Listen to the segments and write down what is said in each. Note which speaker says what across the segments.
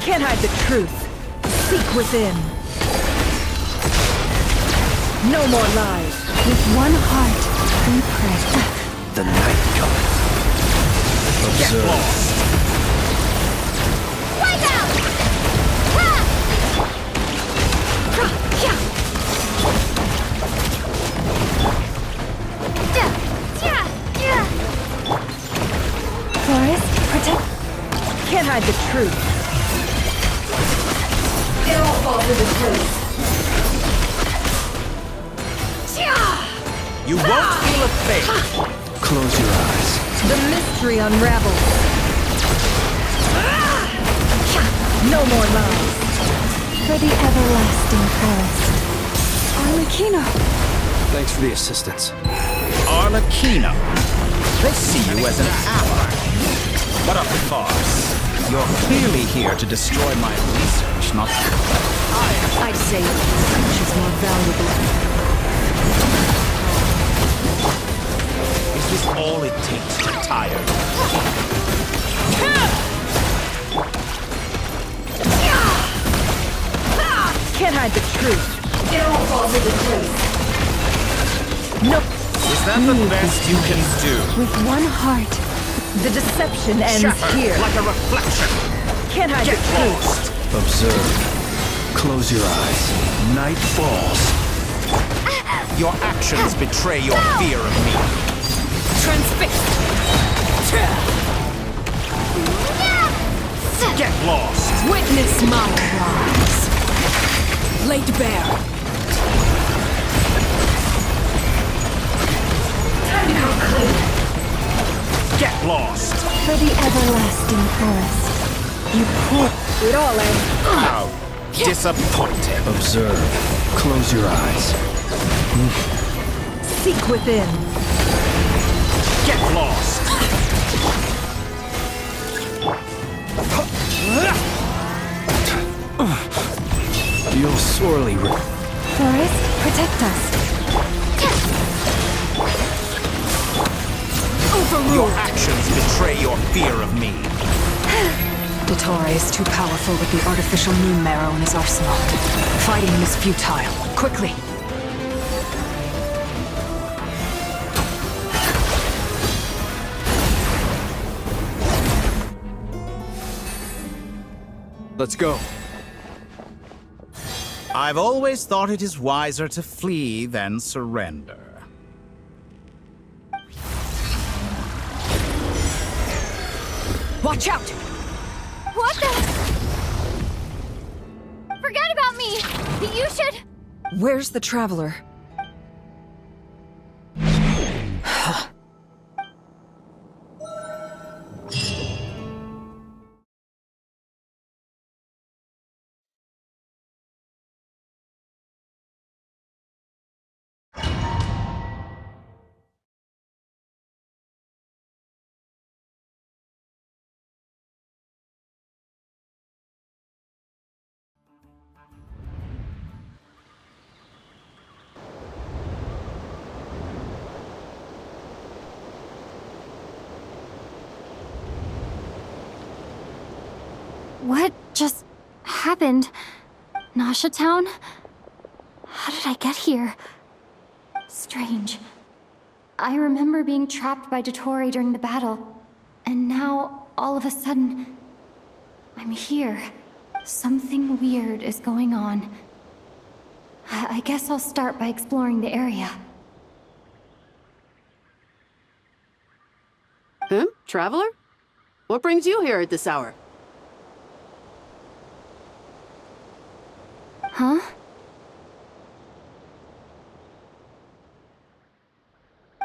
Speaker 1: Can't hide the truth. Seek within. No more lies.
Speaker 2: With one heart, we pray.
Speaker 3: The night cometh.
Speaker 4: Get
Speaker 3: Observe.
Speaker 4: lost!
Speaker 2: Wipe out! Ha! Ha! Yeah! Yeah! Yeah! Forest, protect.
Speaker 1: Can't hide the truth. It all falls into place.
Speaker 4: You won't feel a thing!
Speaker 3: Close your eyes.
Speaker 1: The mystery unravels. No more lies.
Speaker 2: For the everlasting forest. Arlecchino!
Speaker 3: Thanks for the assistance.
Speaker 4: Arlecchino. They see you as an ally. What a farce. You're clearly here to destroy my research, not...
Speaker 1: I'd say much is more valuable.
Speaker 4: Is this all it takes to tire?
Speaker 1: Can't hide the truth. It all falls into place. No.
Speaker 4: Is that the best you can do?
Speaker 2: With one heart.
Speaker 1: The deception ends
Speaker 4: Shatter
Speaker 1: here.
Speaker 4: like a reflection.
Speaker 1: Can't hide
Speaker 4: Get
Speaker 1: the truth.
Speaker 4: lost!
Speaker 3: Observe. Close your eyes. Night falls.
Speaker 4: Your actions betray your fear of me.
Speaker 1: Transfixed.
Speaker 4: Get lost!
Speaker 1: Witness my rise. Laid bare. Time to come clean.
Speaker 4: Get lost!
Speaker 2: For the everlasting forest.
Speaker 1: You poor... It all ends.
Speaker 4: How disappointing.
Speaker 3: Observe. Close your eyes.
Speaker 1: Seek within.
Speaker 4: Get lost!
Speaker 3: You'll sorely
Speaker 2: Forest, protect us.
Speaker 4: Your actions betray your fear of me.
Speaker 1: Dottore is too powerful with the artificial moon marrow in his arsenal. Fighting him is futile. Quickly!
Speaker 3: Let's go.
Speaker 4: I've always thought it is wiser to flee than surrender.
Speaker 1: Watch out!
Speaker 2: What the? Forget about me! You should...
Speaker 1: Where's the Traveler?
Speaker 2: What just happened? Nasha Town? How did I get here? Strange. I remember being trapped by Dottore during the battle, and now, all of a sudden, I'm here. Something weird is going on. I guess I'll start by exploring the area.
Speaker 5: Huh? Traveler? What brings you here at this hour?
Speaker 2: Huh?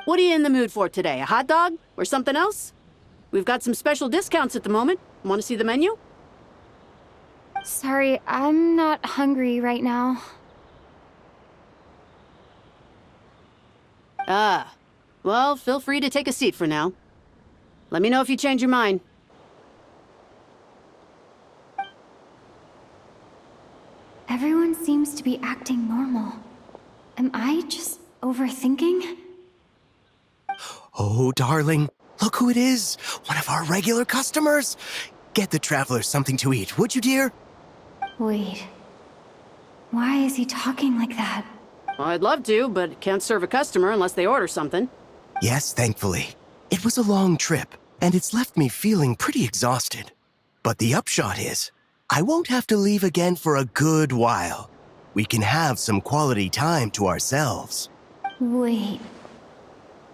Speaker 5: What are you in the mood for today? A hot dog? Or something else? We've got some special discounts at the moment. Want to see the menu?
Speaker 2: Sorry, I'm not hungry right now.
Speaker 5: Ah. Well, feel free to take a seat for now. Let me know if you change your mind.
Speaker 2: Everyone seems to be acting normal. Am I just overthinking?
Speaker 3: Oh, darling, look who it is. One of our regular customers.
Speaker 6: get the travelers something to eat, would you, dear?
Speaker 2: Wait. Why is he talking like that?
Speaker 5: Well, I'd love to, but can't serve a customer unless they order something.
Speaker 6: Yes, thankfully. It was a long trip, and it's left me feeling pretty exhausted. But the upshot is, I won't have to leave again for a good while. We can have some quality time to ourselves.
Speaker 2: Wait.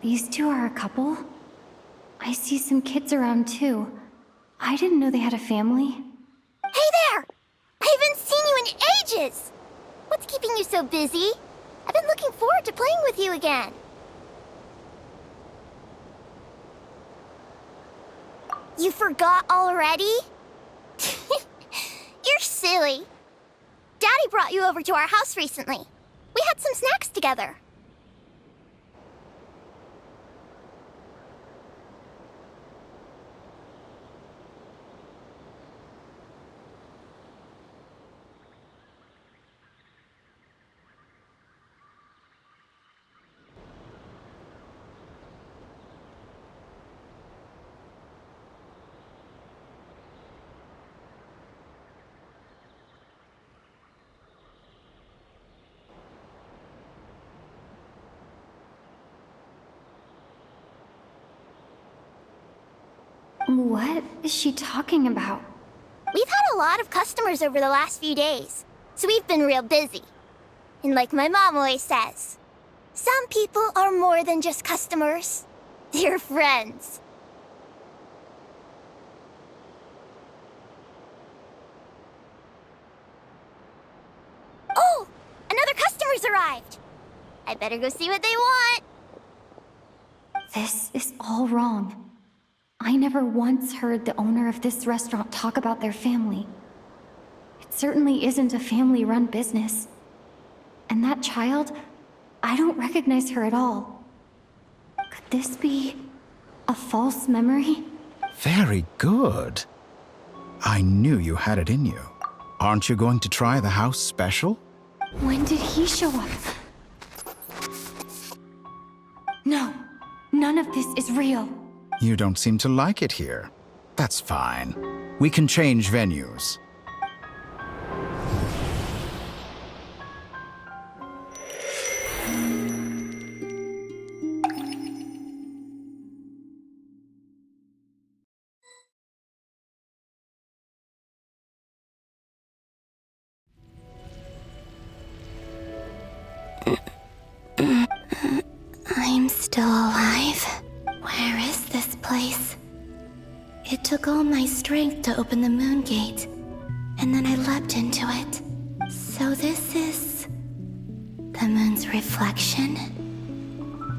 Speaker 2: These two are a couple? I see some kids around too. I didn't know they had a family.
Speaker 7: Hey there! I haven't seen you in ages! What's keeping you so busy? I've been looking forward to playing with you again. You forgot already? You're silly. Daddy brought you over to our house recently. We had some snacks together.
Speaker 2: What is she talking about?
Speaker 7: We've had a lot of customers over the last few days, so we've been real busy. And like my mom always says, some people are more than just customers. They're friends. Oh! Another customer's arrived! I better go see what they want.
Speaker 2: This is all wrong. I never once heard the owner of this restaurant talk about their family. It certainly isn't a family-run business. And that child, I don't recognize her at all. Could this be a false memory?
Speaker 4: Very good. I knew you had it in you. Aren't you going to try the house special?
Speaker 2: When did he show up? No, none of this is real.
Speaker 4: You don't seem to like it here. That's fine. We can change venues.
Speaker 7: I'm still alive. Where is this place? It took all my strength to open the moon gate, and then I leapt into it. So this is the moon's reflection?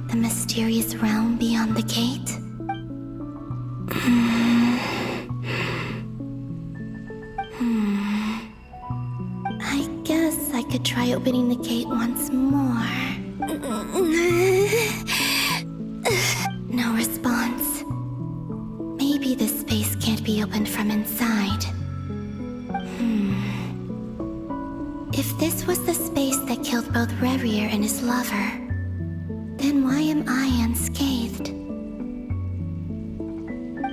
Speaker 7: The mysterious realm beyond the gate? I guess I could try opening the gate once more. No response. Maybe this space can't be opened from inside. If this was the space that killed both Revier and his lover, then why am I unscathed?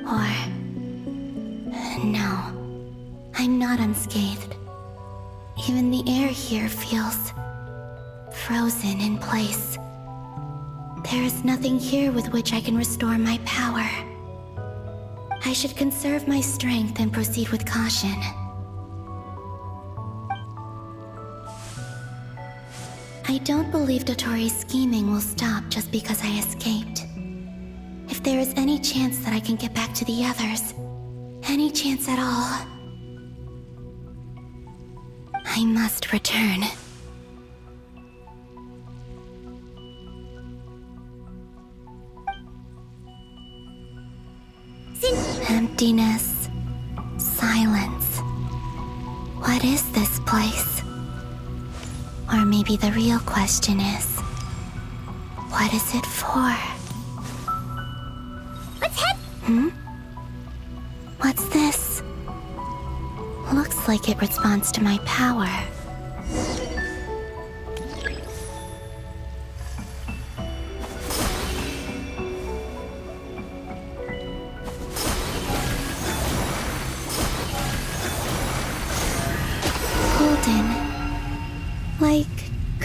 Speaker 7: Or... no, I'm not unscathed. Even the air here feels frozen in place. There is nothing here with which I can restore my power. I should conserve my strength and proceed with caution. I don't believe Dotori's scheming will stop just because I escaped. If there is any chance that I can get back to the others, any chance at all, I must return. Emptiness. Silence. What is this place? Or maybe the real question is, what is it for? Let's head! What's this? Looks like it responds to my power.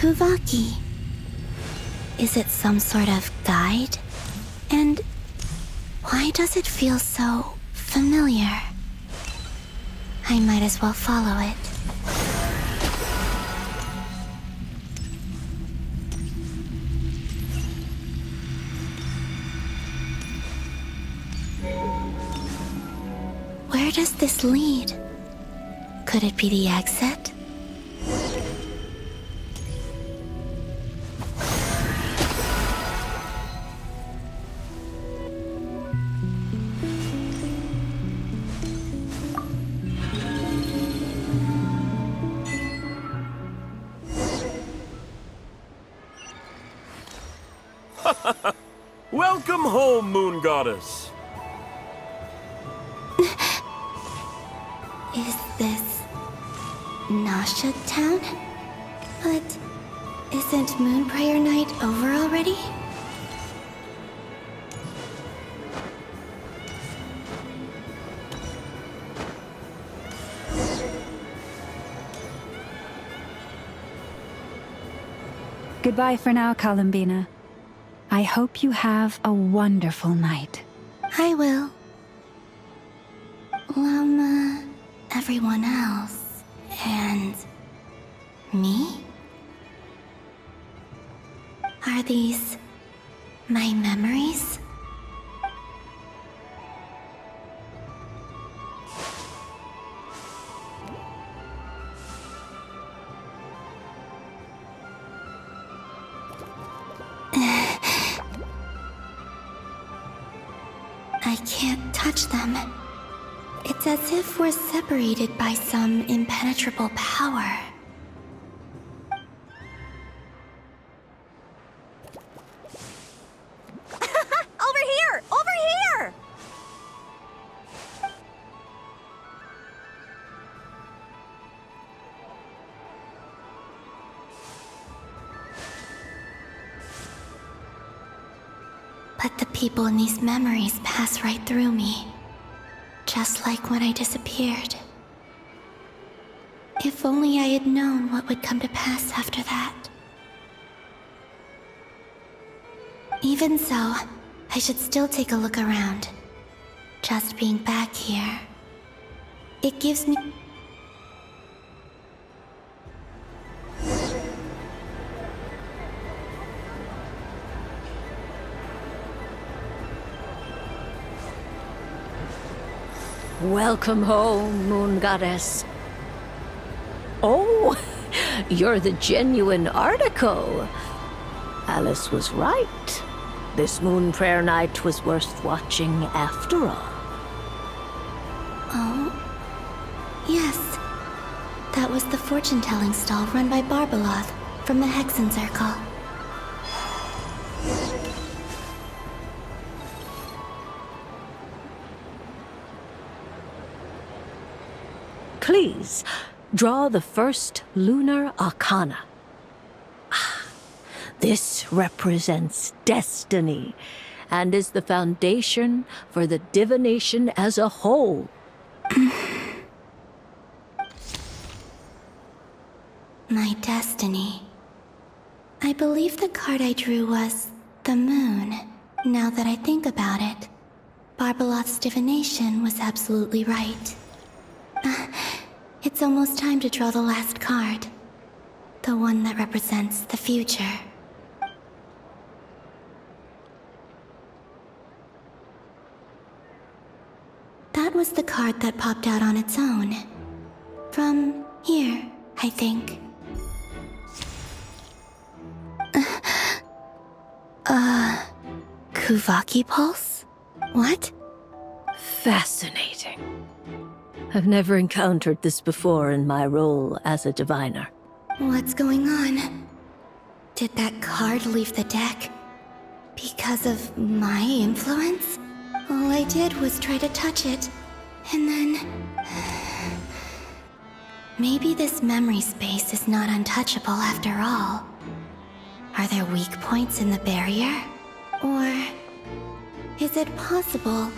Speaker 7: Kuvaki. Is it some sort of guide? And why does it feel so familiar? I might as well follow it. Where does this lead? Could it be the exit?
Speaker 8: Welcome home, Moon Goddess.
Speaker 7: Is this Nasha Town? But isn't Moon Prayer Night over already?
Speaker 9: Goodbye for now, Columbina. I hope you have a wonderful night.
Speaker 7: I will. Everyone else. And me? Are these my memories? I can't touch them. It's as if we're separated by some impenetrable power.
Speaker 2: Over here! Over here!
Speaker 7: But the people in these memories pass right through me. Just like when I disappeared. If only I had known what would come to pass after that. Even so, I should still take a look around. Just being back here. It gives me...
Speaker 10: Welcome home, Moon Goddess. Oh, you're the genuine article. Alice was right. This Moon Prayer Night was worth watching after all.
Speaker 7: Oh, yes. That was the fortune-telling stall run by Barbeloth from the Hexen Circle.
Speaker 10: Please, draw the first lunar arcana. This represents destiny and is the foundation for the divination as a whole.
Speaker 7: My destiny. I believe the card I drew was the moon. Now that I think about it, Barbeloth's divination was absolutely right. It's almost time to draw the last card. The one that represents the future. That was the card that popped out on its own. From here, I think. Kuvaki Pulse? What?
Speaker 10: Fascinating. I've never encountered this before in my role as a diviner.
Speaker 7: What's going on? Did that card leave the deck? Because of my influence? All I did was try to touch it, and then... Maybe this memory space is not untouchable after all. Are there weak points in the barrier? Or... is it possible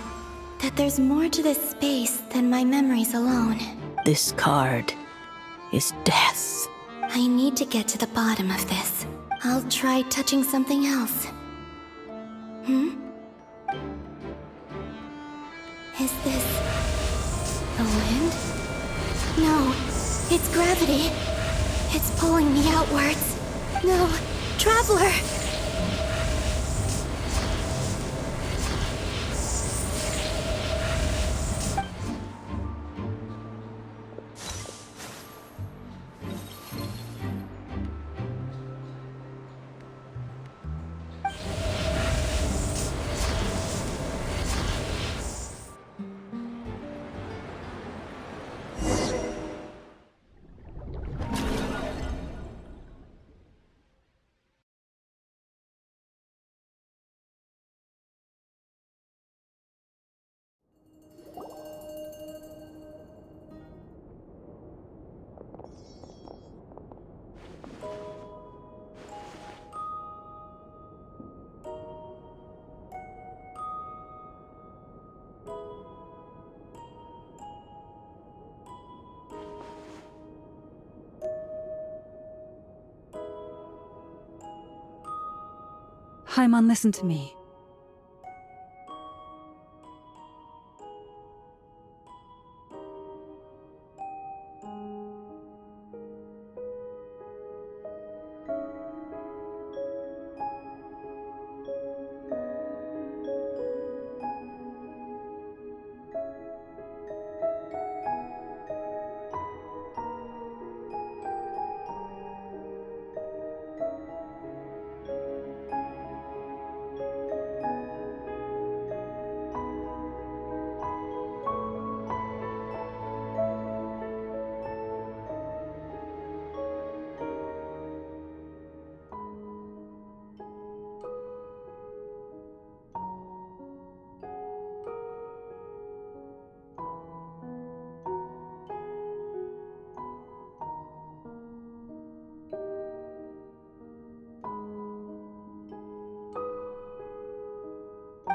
Speaker 7: that there's more to this space than my memories alone?
Speaker 10: This card is death.
Speaker 7: I need to get to the bottom of this. I'll try touching something else. Is this the wind? No, it's gravity. It's pulling me outwards. No, Traveler!
Speaker 9: Paimon, listen to me.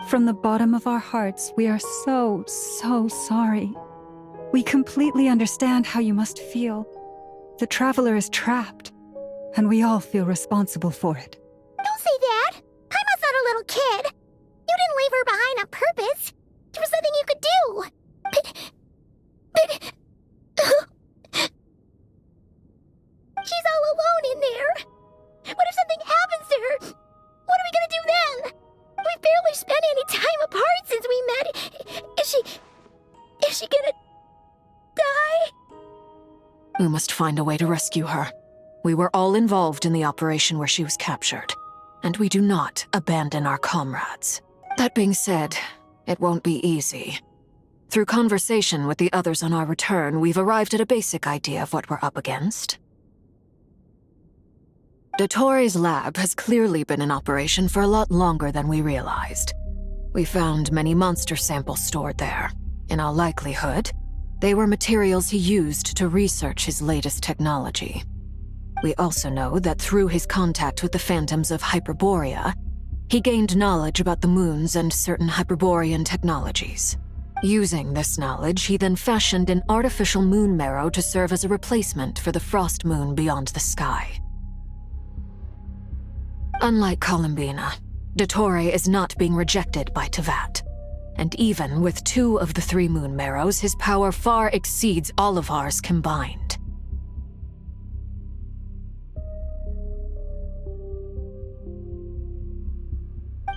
Speaker 9: From the bottom of our hearts, we are so sorry. We completely understand how you must feel. The Traveler is trapped, and we all feel responsible for it.
Speaker 11: Don't say that! Paimon's not a little kid! You didn't leave her behind on purpose! There was nothing you could do! But... She's all alone in there! What if something happens to her? What are we gonna do then? We've barely spent any time apart since we met. Is she gonna die?
Speaker 1: We must find a way to rescue her. We were all involved in the operation where she was captured, and we do not abandon our comrades. That being said, it won't be easy. Through conversation with the others on our return, we've arrived at a basic idea of what we're up against. Dottore's lab has clearly been in operation for a lot longer than we realized. We found many monster samples stored there. In all likelihood, they were materials he used to research his latest technology. We also know that through his contact with the phantoms of Hyperborea, he gained knowledge about the moons and certain Hyperborean technologies. Using this knowledge, he then fashioned an artificial moon marrow to serve as a replacement for the frost moon beyond the sky. Unlike Columbina, Dottore is not being rejected by Teyvat. And even with 2 of the 3 moon marrows, his power far exceeds all of ours combined.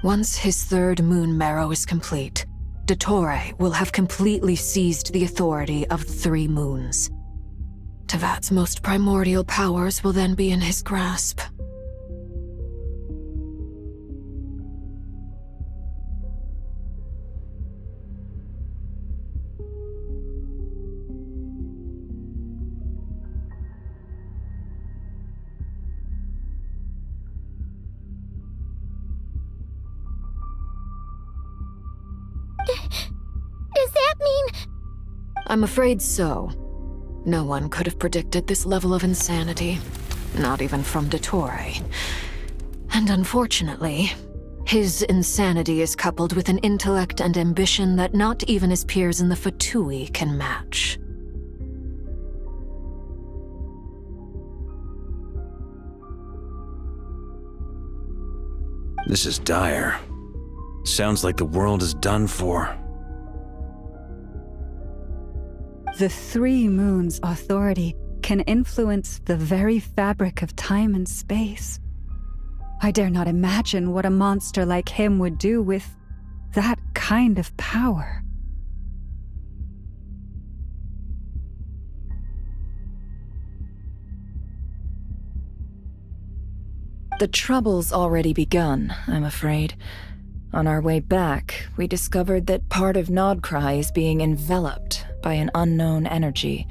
Speaker 1: Once his 3rd moon marrow is complete, Dottore will have completely seized the authority of the 3 moons. Teyvat's most primordial powers will then be in his grasp.
Speaker 11: Does that mean...
Speaker 1: I'm afraid so. No one could have predicted this level of insanity. Not even from Dottore. And unfortunately, his insanity is coupled with an intellect and ambition that not even his peers in the Fatui can match.
Speaker 3: This is dire. Sounds like the world is done for.
Speaker 9: The 3 moons' authority can influence the very fabric of time and space. I dare not imagine what a monster like him would do with that kind of power.
Speaker 1: The trouble's already begun, I'm afraid. On our way back, we discovered that part of Nodcry is being enveloped by an unknown energy.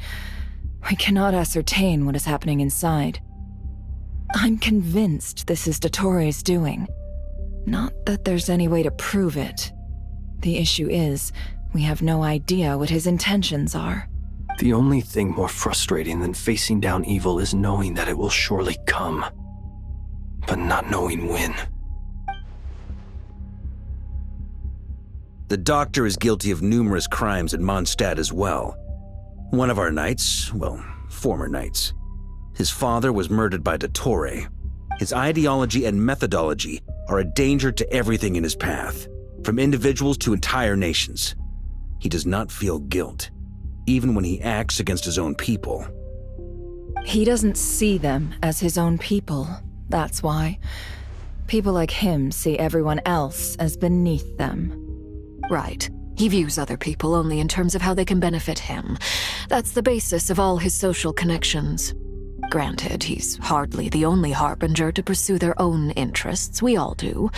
Speaker 1: We cannot ascertain what is happening inside. I'm convinced this is Dottore doing. Not that there's any way to prove it. The issue is, we have no idea what his intentions are.
Speaker 3: The only thing more frustrating than facing down evil is knowing that it will surely come, but not knowing when.
Speaker 4: The doctor is guilty of numerous crimes in Mondstadt as well. One of our knights, well, former knights. His father was murdered by Dottore. His ideology and methodology are a danger to everything in his path, from individuals to entire nations. He does not feel guilt, even when he acts against his own people.
Speaker 1: He doesn't see them as his own people, that's why. People like him see everyone else as beneath them. Right. He views other people only in terms of how they can benefit him. That's the basis of all his social connections. Granted, he's hardly the only harbinger to pursue their own interests. We all do.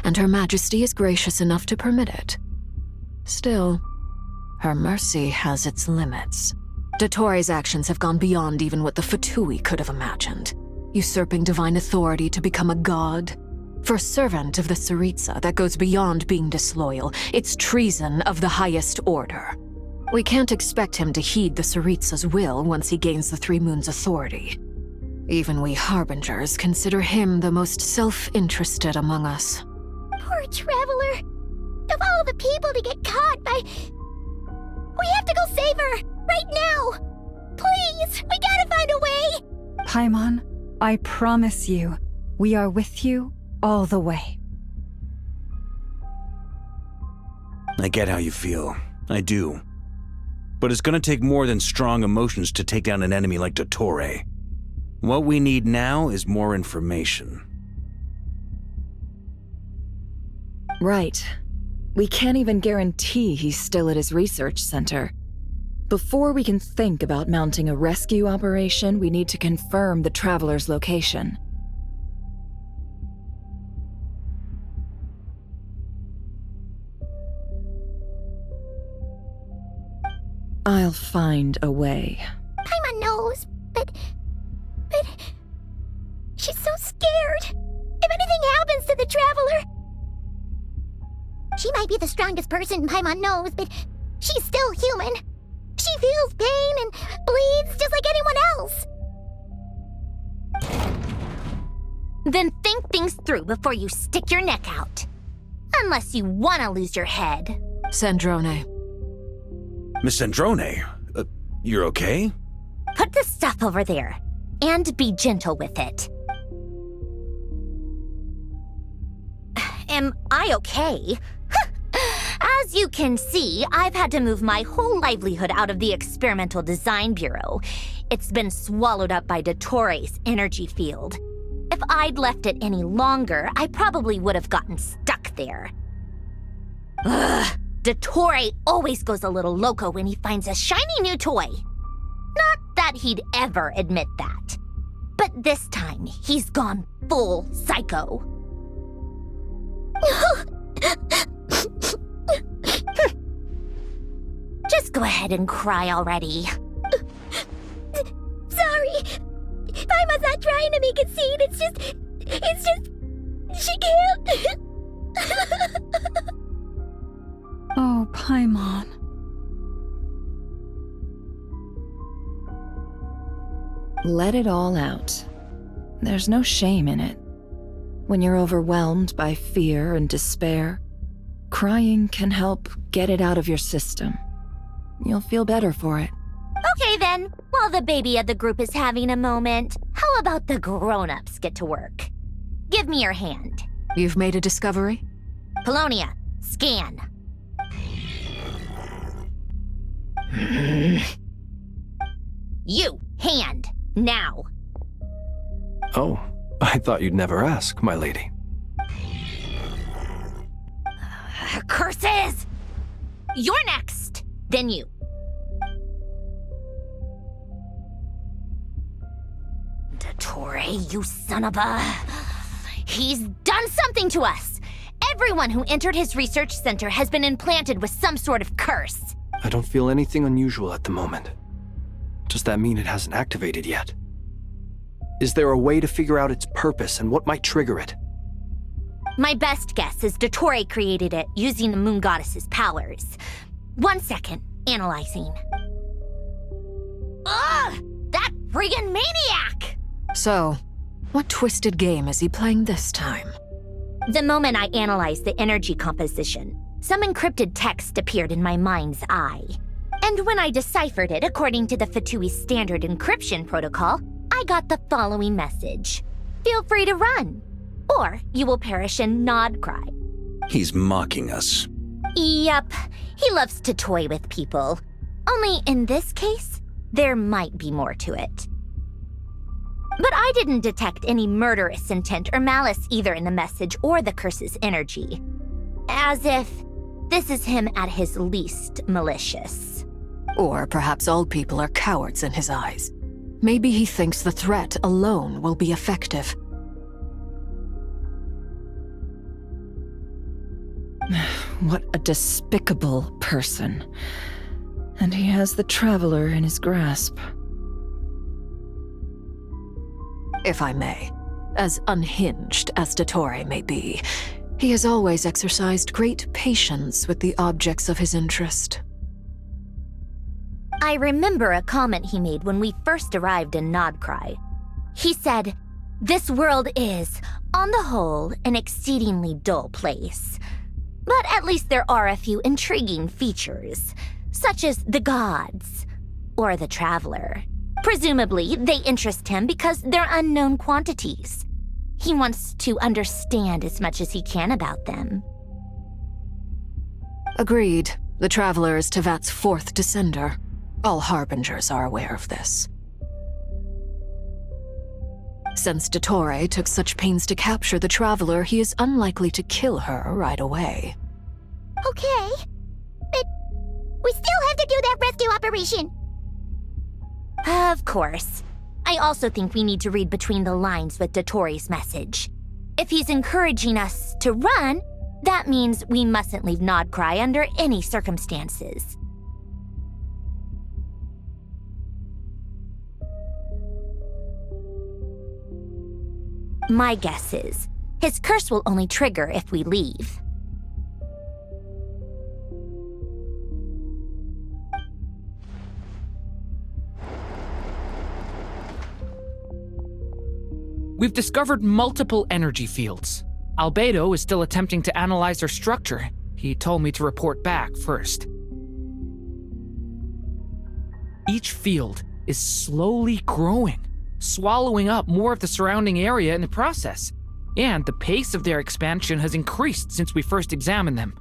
Speaker 1: And Her Majesty is gracious enough to permit it. Still, her mercy has its limits. Dottore's actions have gone beyond even what the Fatui could have imagined. Usurping divine authority to become a god. For a servant of the Tsaritsa, that goes beyond being disloyal. It's treason of the highest order. We can't expect him to heed the Tsaritsa's will once he gains the 3 moons' authority. Even we harbingers consider him the most self-interested among us.
Speaker 11: Poor Traveler. Of all the people to get caught by... We have to go save her! Right now! Please! We gotta find a way!
Speaker 9: Paimon, I promise you, we are with you all the way.
Speaker 4: I get how you feel. I do. But it's gonna take more than strong emotions to take down an enemy like Dottore. What we need now is more information.
Speaker 1: Right. We can't even guarantee he's still at his research center. Before we can think about mounting a rescue operation, we need to confirm the Traveler's location. I'll find a way.
Speaker 11: Paimon knows, but... She's so scared. If anything happens to the Traveler... She might be the strongest person Paimon knows, but she's still human. She feels pain and bleeds just like anyone else.
Speaker 12: Then think things through before you stick your neck out. Unless you want to lose your head.
Speaker 1: Sandrone.
Speaker 4: Miss Sandrone, you're okay?
Speaker 12: Put the stuff over there, and be gentle with it. Am I okay? As you can see, I've had to move my whole livelihood out of the Experimental Design Bureau. It's been swallowed up by Dottore's energy field. If I'd left it any longer, I probably would have gotten stuck there. Ugh, Dottore always goes a little loco when he finds a shiny new toy. Not that he'd ever admit that. But this time, he's gone full psycho. Just go ahead and cry already.
Speaker 11: Sorry. Paimon's not trying to make it seem. It's just... She can't.
Speaker 9: Oh, Paimon.
Speaker 1: Let it all out. There's no shame in it. When you're overwhelmed by fear and despair, crying can help get it out of your system. You'll feel better for it.
Speaker 12: Okay then, while the baby of the group is having a moment, how about the grown-ups get to work? Give me your hand.
Speaker 1: You've made a discovery?
Speaker 12: Polonia, scan. You, hand, now.
Speaker 3: Oh, I thought you'd never ask, my lady.
Speaker 12: Curses! You're next, then you. Dottore, you son of a... He's done something to us! Everyone who entered his research center has been implanted with some sort of curse.
Speaker 3: I don't feel anything unusual at the moment. Does that mean it hasn't activated yet? Is there a way to figure out its purpose and what might trigger it?
Speaker 12: My best guess is Dottore created it using the Moon Goddess's powers. 1 second, analyzing. Ugh! That friggin' maniac!
Speaker 1: So, what twisted game is he playing this time?
Speaker 12: The moment I analyzed the energy composition, some encrypted text appeared in my mind's eye. And when I deciphered it according to the Fatui standard encryption protocol, I got the following message. Feel free to run, or you will perish in nod cry.
Speaker 4: He's mocking us.
Speaker 12: Yep, he loves to toy with people. Only in this case, there might be more to it. But I didn't detect any murderous intent or malice either in the message or the curse's energy. As if this is him at his least malicious.
Speaker 1: Or perhaps all people are cowards in his eyes. Maybe he thinks the threat alone will be effective.
Speaker 13: What a despicable person. And he has the Traveler in his grasp.
Speaker 1: If I may, as unhinged as Dottore may be, he has always exercised great patience with the objects of his interest.
Speaker 12: I remember a comment he made when we first arrived in Nodcry. He said, "This world is, on the whole, an exceedingly dull place. But at least there are a few intriguing features, such as the gods, or the Traveler. Presumably, they interest him because they're unknown quantities. He wants to understand as much as he can about them."
Speaker 1: Agreed. The Traveler is Tevat's fourth descender. All Harbingers are aware of this. Since Dottore took such pains to capture the Traveler, he is unlikely to kill her right away.
Speaker 11: Okay, but we still have to do that rescue operation.
Speaker 12: Of course. I also think we need to read between the lines with Dottore's message. If he's encouraging us to run, that means we mustn't leave Nodcry under any circumstances. My guess is, his curse will only trigger if we leave.
Speaker 14: We've discovered multiple energy fields. Albedo is still attempting to analyze their structure. He told me to report back first. Each field is slowly growing, swallowing up more of the surrounding area in the process. And the pace of their expansion has increased since we first examined them.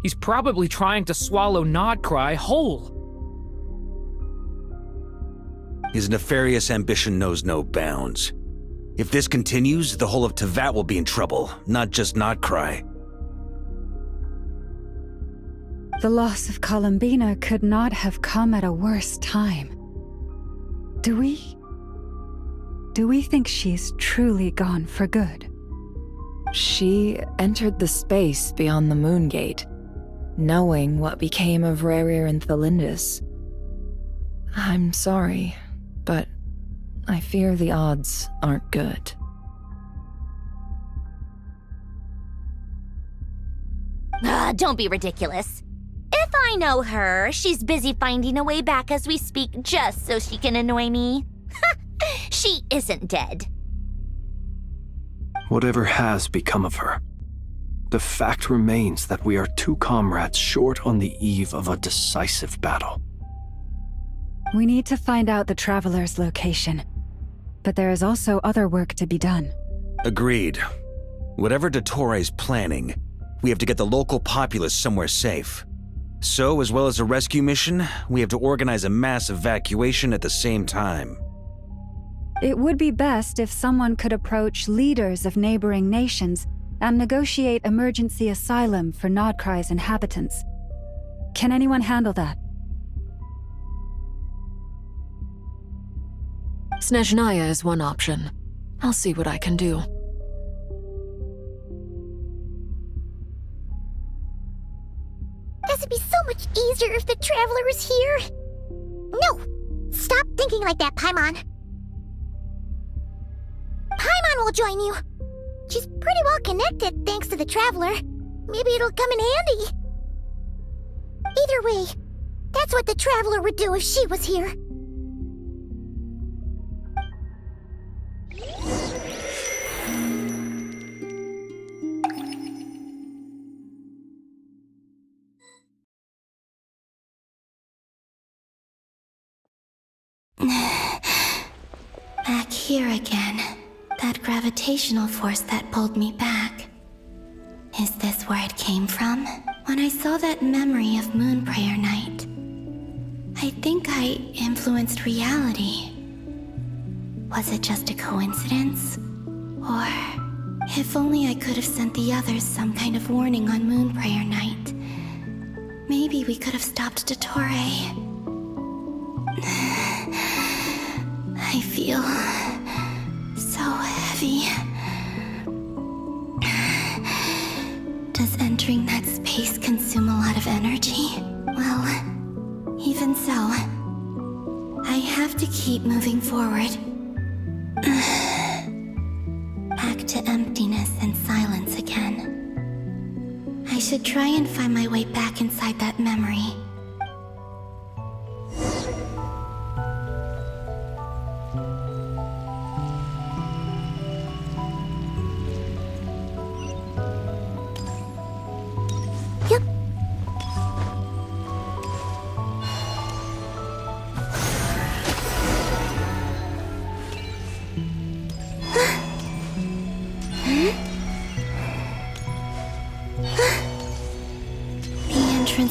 Speaker 14: He's probably trying to swallow Nodcry whole.
Speaker 4: His nefarious ambition knows no bounds. If this continues, the whole of Tevat will be in trouble, not just Nodcry.
Speaker 9: The loss of Columbina could not have come at a worse time. Do we think she's truly gone for good?
Speaker 13: She entered the space beyond the Moon Gate, knowing what became of Rerir and Thalindus. I'm sorry, but I fear the odds aren't good.
Speaker 12: Don't be ridiculous. If I know her, she's busy finding a way back as we speak just so she can annoy me. She isn't dead.
Speaker 3: Whatever has become of her, the fact remains that we are two comrades short on the eve of a decisive battle.
Speaker 9: We need to find out the Traveler's location. But there is also other work to be done.
Speaker 4: Agreed. Whatever Dottore planning, we have to get the local populace somewhere safe. So, as well as a rescue mission, we have to organize a mass evacuation at the same time.
Speaker 9: It would be best if someone could approach leaders of neighboring nations and negotiate emergency asylum for Nodkrai's inhabitants. Can anyone handle that?
Speaker 1: Snezhnaya is one option. I'll see what I can do.
Speaker 11: This would be so much easier if the Traveler was here. No! Stop thinking like that, Paimon. Paimon will join you. She's pretty well connected thanks to the Traveler. Maybe it'll come in handy. Either way, that's what the Traveler would do if she was here.
Speaker 7: Back here again. That gravitational force that pulled me back. Is this where it came from? When I saw that memory of Moon Prayer Night, I think I influenced reality. Was it just a coincidence? Or, if only I could have sent the others some kind of warning on Moon Prayer Night, maybe we could have stopped Dottore. I feel so heavy. Does entering that space consume a lot of energy? Well, even so, I have to keep moving forward. Back to emptiness and silence again. I should try and find my way back inside that memory.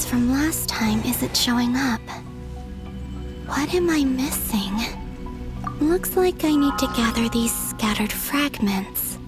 Speaker 7: From last time isn't showing up. What am I missing? Looks like I need to gather these scattered fragments.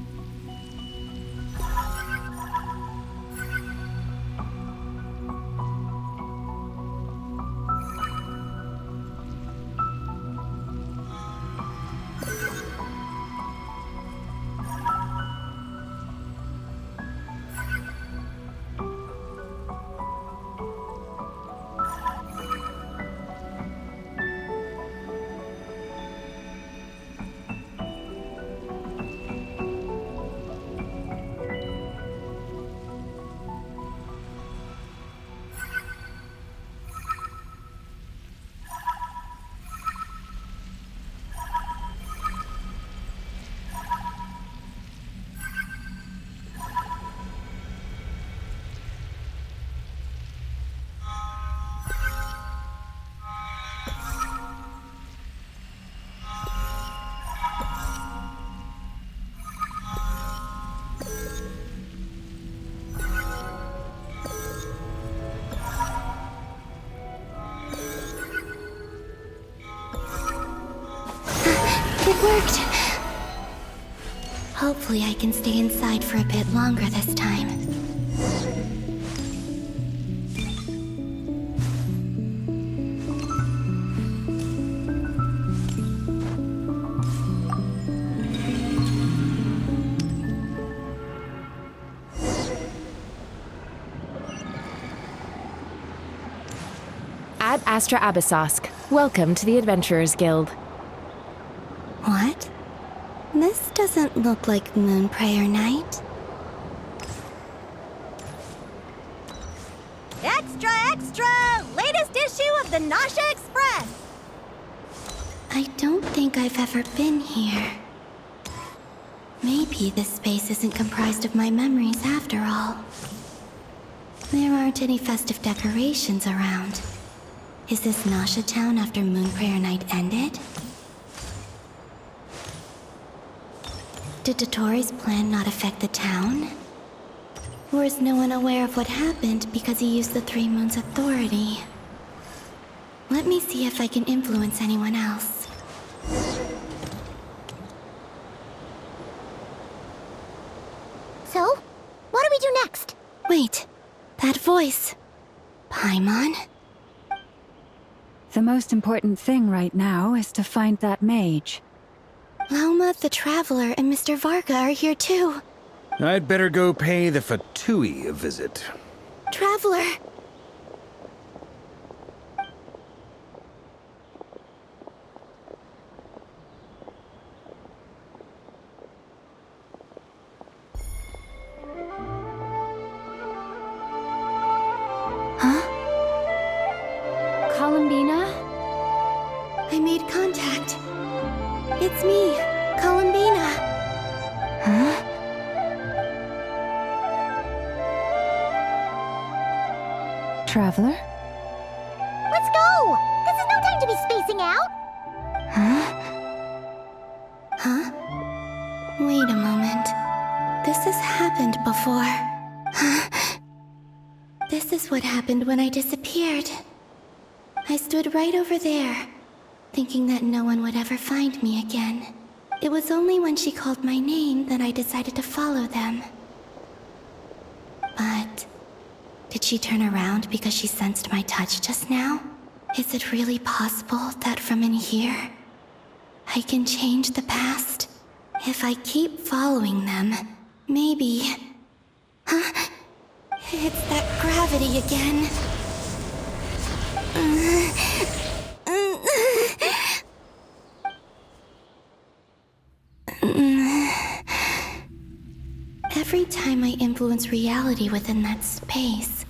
Speaker 7: It worked! Hopefully I can stay inside for a bit longer this time.
Speaker 15: Ad Astra Abyssosk. Welcome to the Adventurers Guild.
Speaker 7: What? This doesn't look like Moon Prayer Night.
Speaker 12: Extra, extra! Latest issue of the Nasha Express!
Speaker 7: I don't think I've ever been here. Maybe this space isn't comprised of my memories after all. There aren't any festive decorations around. Is this Nasha Town after Moon Prayer Night ended? Did Dottoro's plan not affect the town? Or is no one aware of what happened because he used the Three Moons' authority? Let me see if I can influence anyone else.
Speaker 11: So, what do we do next?
Speaker 7: Wait, that voice. Paimon?
Speaker 9: The most important thing right now is to find that mage.
Speaker 7: Lauma the Traveler and Mr. Varga are here too.
Speaker 4: I'd better go pay the Fatui a visit.
Speaker 7: Traveler!
Speaker 2: Columbina?
Speaker 7: I made contact. It's me, Columbina.
Speaker 2: Huh?
Speaker 9: Traveler?
Speaker 11: Let's go! This is no time to be spacing out!
Speaker 7: Huh? Wait a moment. This has happened before. This is what happened when I disappeared. I stood right over there, thinking that no one would ever find me again. It was only when she called my name that I decided to follow them. But did she turn around because she sensed my touch just now? Is it really possible that from in here, I can change the past? If I keep following them, maybe... Huh? It's that gravity again. Every time I influence reality within that space,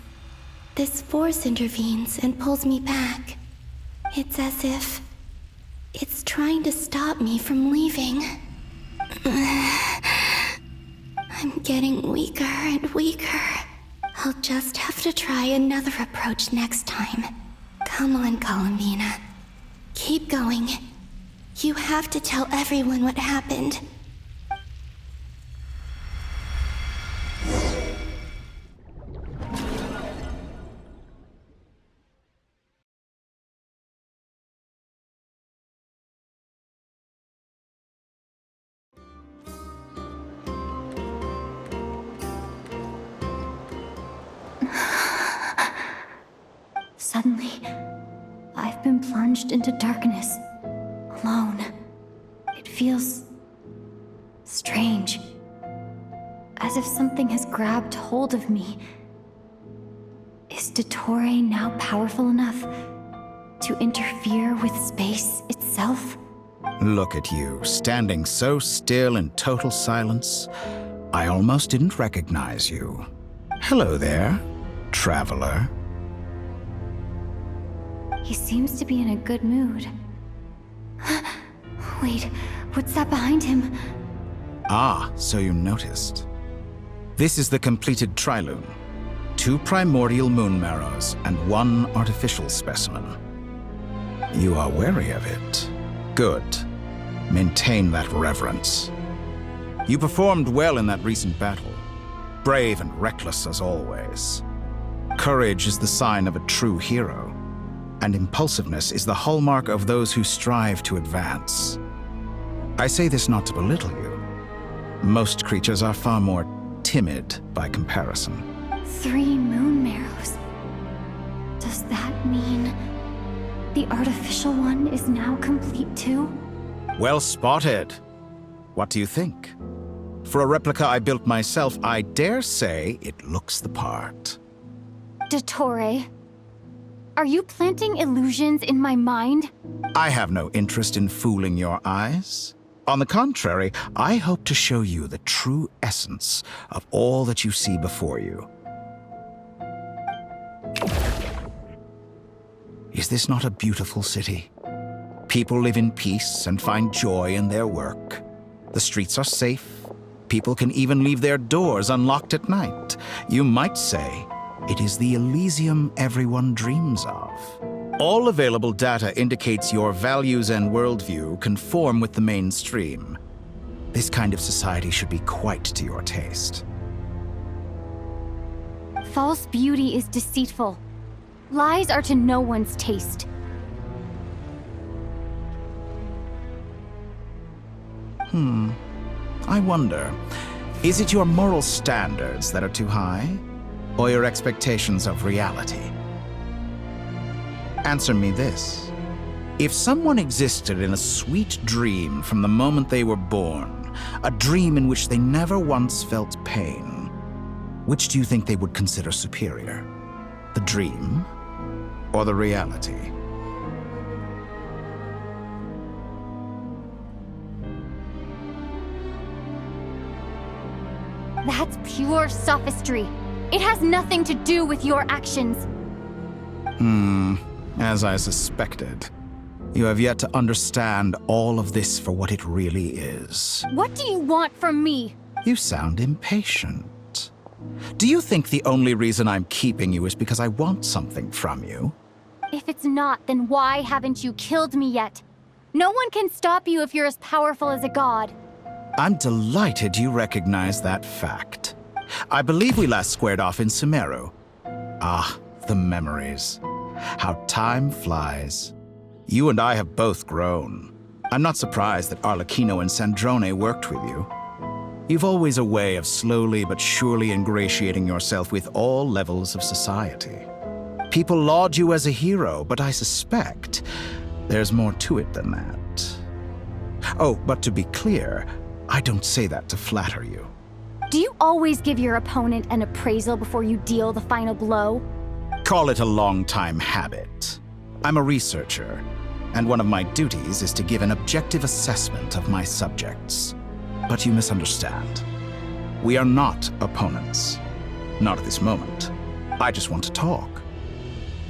Speaker 7: this force intervenes and pulls me back. It's as if it's trying to stop me from leaving. I'm getting weaker and weaker. I'll just have to try another approach next time. Come on, Columbina. Keep going. You have to tell everyone what happened.
Speaker 2: Suddenly, I've been plunged into darkness, alone. It feels strange, as if something has grabbed hold of me. Is Dottore now powerful enough to interfere with space itself?
Speaker 16: Look at you, standing so still in total silence. I almost didn't recognize you. Hello there, traveler.
Speaker 2: He seems to be in a good mood. Wait, what's that behind him?
Speaker 16: Ah, so you noticed. This is the completed trilune. 2 primordial moon marrows and 1 artificial specimen. You are wary of it. Good. Maintain that reverence. You performed well in that recent battle. Brave and reckless as always. Courage is the sign of a true hero, and impulsiveness is the hallmark of those who strive to advance. I say this not to belittle you. Most creatures are far more timid by comparison.
Speaker 2: 3 moon marrows. Does that mean the artificial one is now complete too?
Speaker 16: Well spotted. What do you think? For a replica I built myself, I dare say it looks the part.
Speaker 2: Dottore, are you planting illusions in my mind?
Speaker 16: I have no interest in fooling your eyes. On the contrary, I hope to show you the true essence of all that you see before you. Is this not a beautiful city? People live in peace and find joy in their work. The streets are safe. People can even leave their doors unlocked at night. You might say it is the Elysium everyone dreams of. All available data indicates your values and worldview conform with the mainstream. This kind of society should be quite to your taste.
Speaker 2: False beauty is deceitful. Lies are to no one's taste.
Speaker 16: I wonder, is it your moral standards that are too high? Or your expectations of reality? Answer me this. If someone existed in a sweet dream from the moment they were born, a dream in which they never once felt pain, which do you think they would consider superior? The dream or the reality?
Speaker 2: That's pure sophistry. It has nothing to do with your actions.
Speaker 16: As I suspected. You have yet to understand all of this for what it really is.
Speaker 2: What do you want from me?
Speaker 16: You sound impatient. Do you think the only reason I'm keeping you is because I want something from you?
Speaker 2: If it's not, then why haven't you killed me yet? No one can stop you if you're as powerful as a god.
Speaker 16: I'm delighted you recognize that fact. I believe we last squared off in Sumeru. Ah, the memories. How time flies. You and I have both grown. I'm not surprised that Arlecchino and Sandrone worked with you. You've always a way of slowly but surely ingratiating yourself with all levels of society. People laud you as a hero, but I suspect there's more to it than that. Oh, but to be clear, I don't say that to flatter you.
Speaker 2: Do you always give your opponent an appraisal before you deal the final blow?
Speaker 16: Call it a long-time habit. I'm a researcher, and one of my duties is to give an objective assessment of my subjects. But you misunderstand. We are not opponents. Not at this moment. I just want to talk.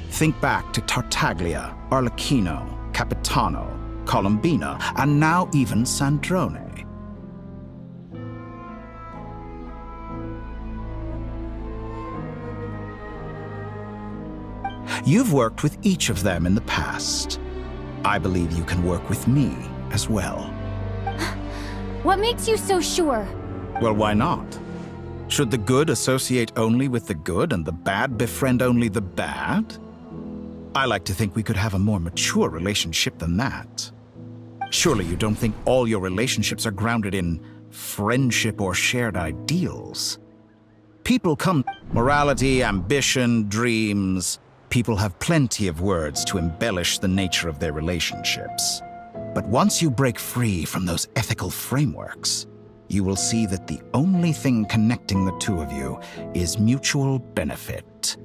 Speaker 16: Think back to Tartaglia, Arlecchino, Capitano, Colombina, and now even Sandrone. You've worked with each of them in the past. I believe you can work with me as well.
Speaker 2: What makes you so sure?
Speaker 16: Well, why not? Should the good associate only with the good and the bad befriend only the bad? I like to think we could have a more mature relationship than that. Surely you don't think all your relationships are grounded in friendship or shared ideals? People come morality, ambition, dreams. People have plenty of words to embellish the nature of their relationships. But once you break free from those ethical frameworks, you will see that the only thing connecting the two of you is mutual benefit.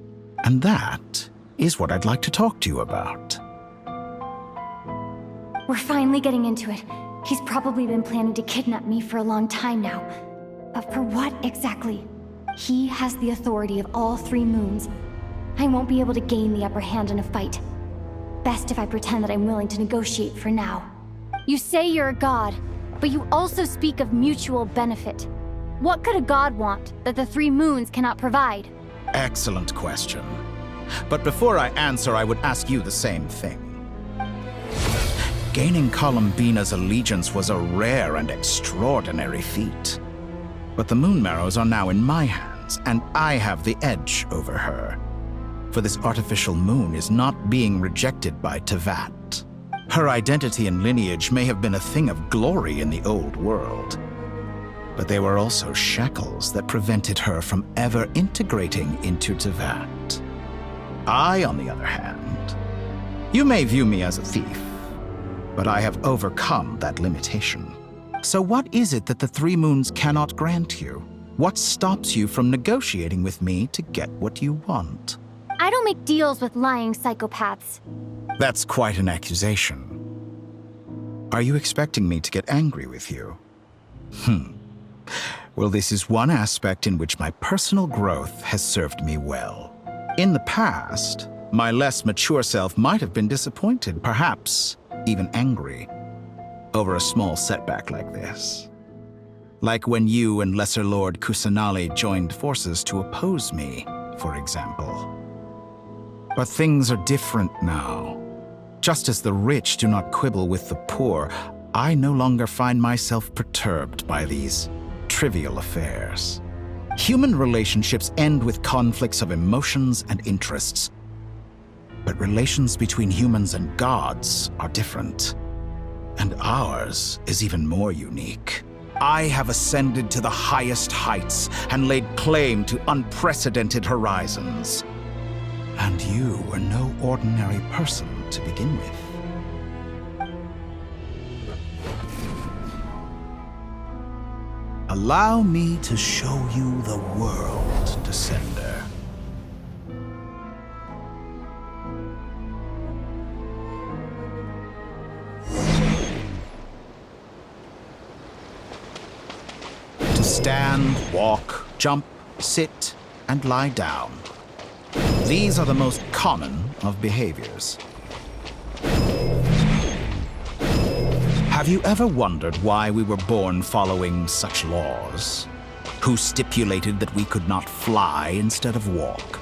Speaker 16: And that is what I'd like to talk to you about.
Speaker 2: We're finally getting into it. He's probably been planning to kidnap me for a long time now. But for what exactly? He has the authority of all three moons. I won't be able to gain the upper hand in a fight. Best if I pretend that I'm willing to negotiate for now. You say you're a god, but you also speak of mutual benefit. What could a god want that the three moons cannot provide?
Speaker 16: Excellent question. But before I answer, I would ask you the same thing. Gaining Colombina's allegiance was a rare and extraordinary feat. But the Moon Marrows are now in my hands, and I have the edge over her. For this artificial moon is not being rejected by Tevat. Her identity and lineage may have been a thing of glory in the old world, but they were also shackles that prevented her from ever integrating into Tevat. I, on the other hand, you may view me as a thief, but I have overcome that limitation. So what is it that the three moons cannot grant you? What stops you from negotiating with me to get what you want?
Speaker 2: I don't make deals with lying psychopaths.
Speaker 16: That's quite an accusation. Are you expecting me to get angry with you? Well, this is one aspect in which my personal growth has served me well. In the past, my less mature self might have been disappointed, perhaps even angry, over a small setback like this. Like when you and Lesser Lord Kusanali joined forces to oppose me, for example. But things are different now. Just as the rich do not quibble with the poor, I no longer find myself perturbed by these trivial affairs. Human relationships end with conflicts of emotions and interests. But relations between humans and gods are different. And ours is even more unique. I have ascended to the highest heights and laid claim to unprecedented horizons. And you were no ordinary person to begin with. Allow me to show you the world, Descender. To stand, walk, jump, sit, and lie down. These are the most common of behaviors. Have you ever wondered why we were born following such laws? Who stipulated that we could not fly instead of walk?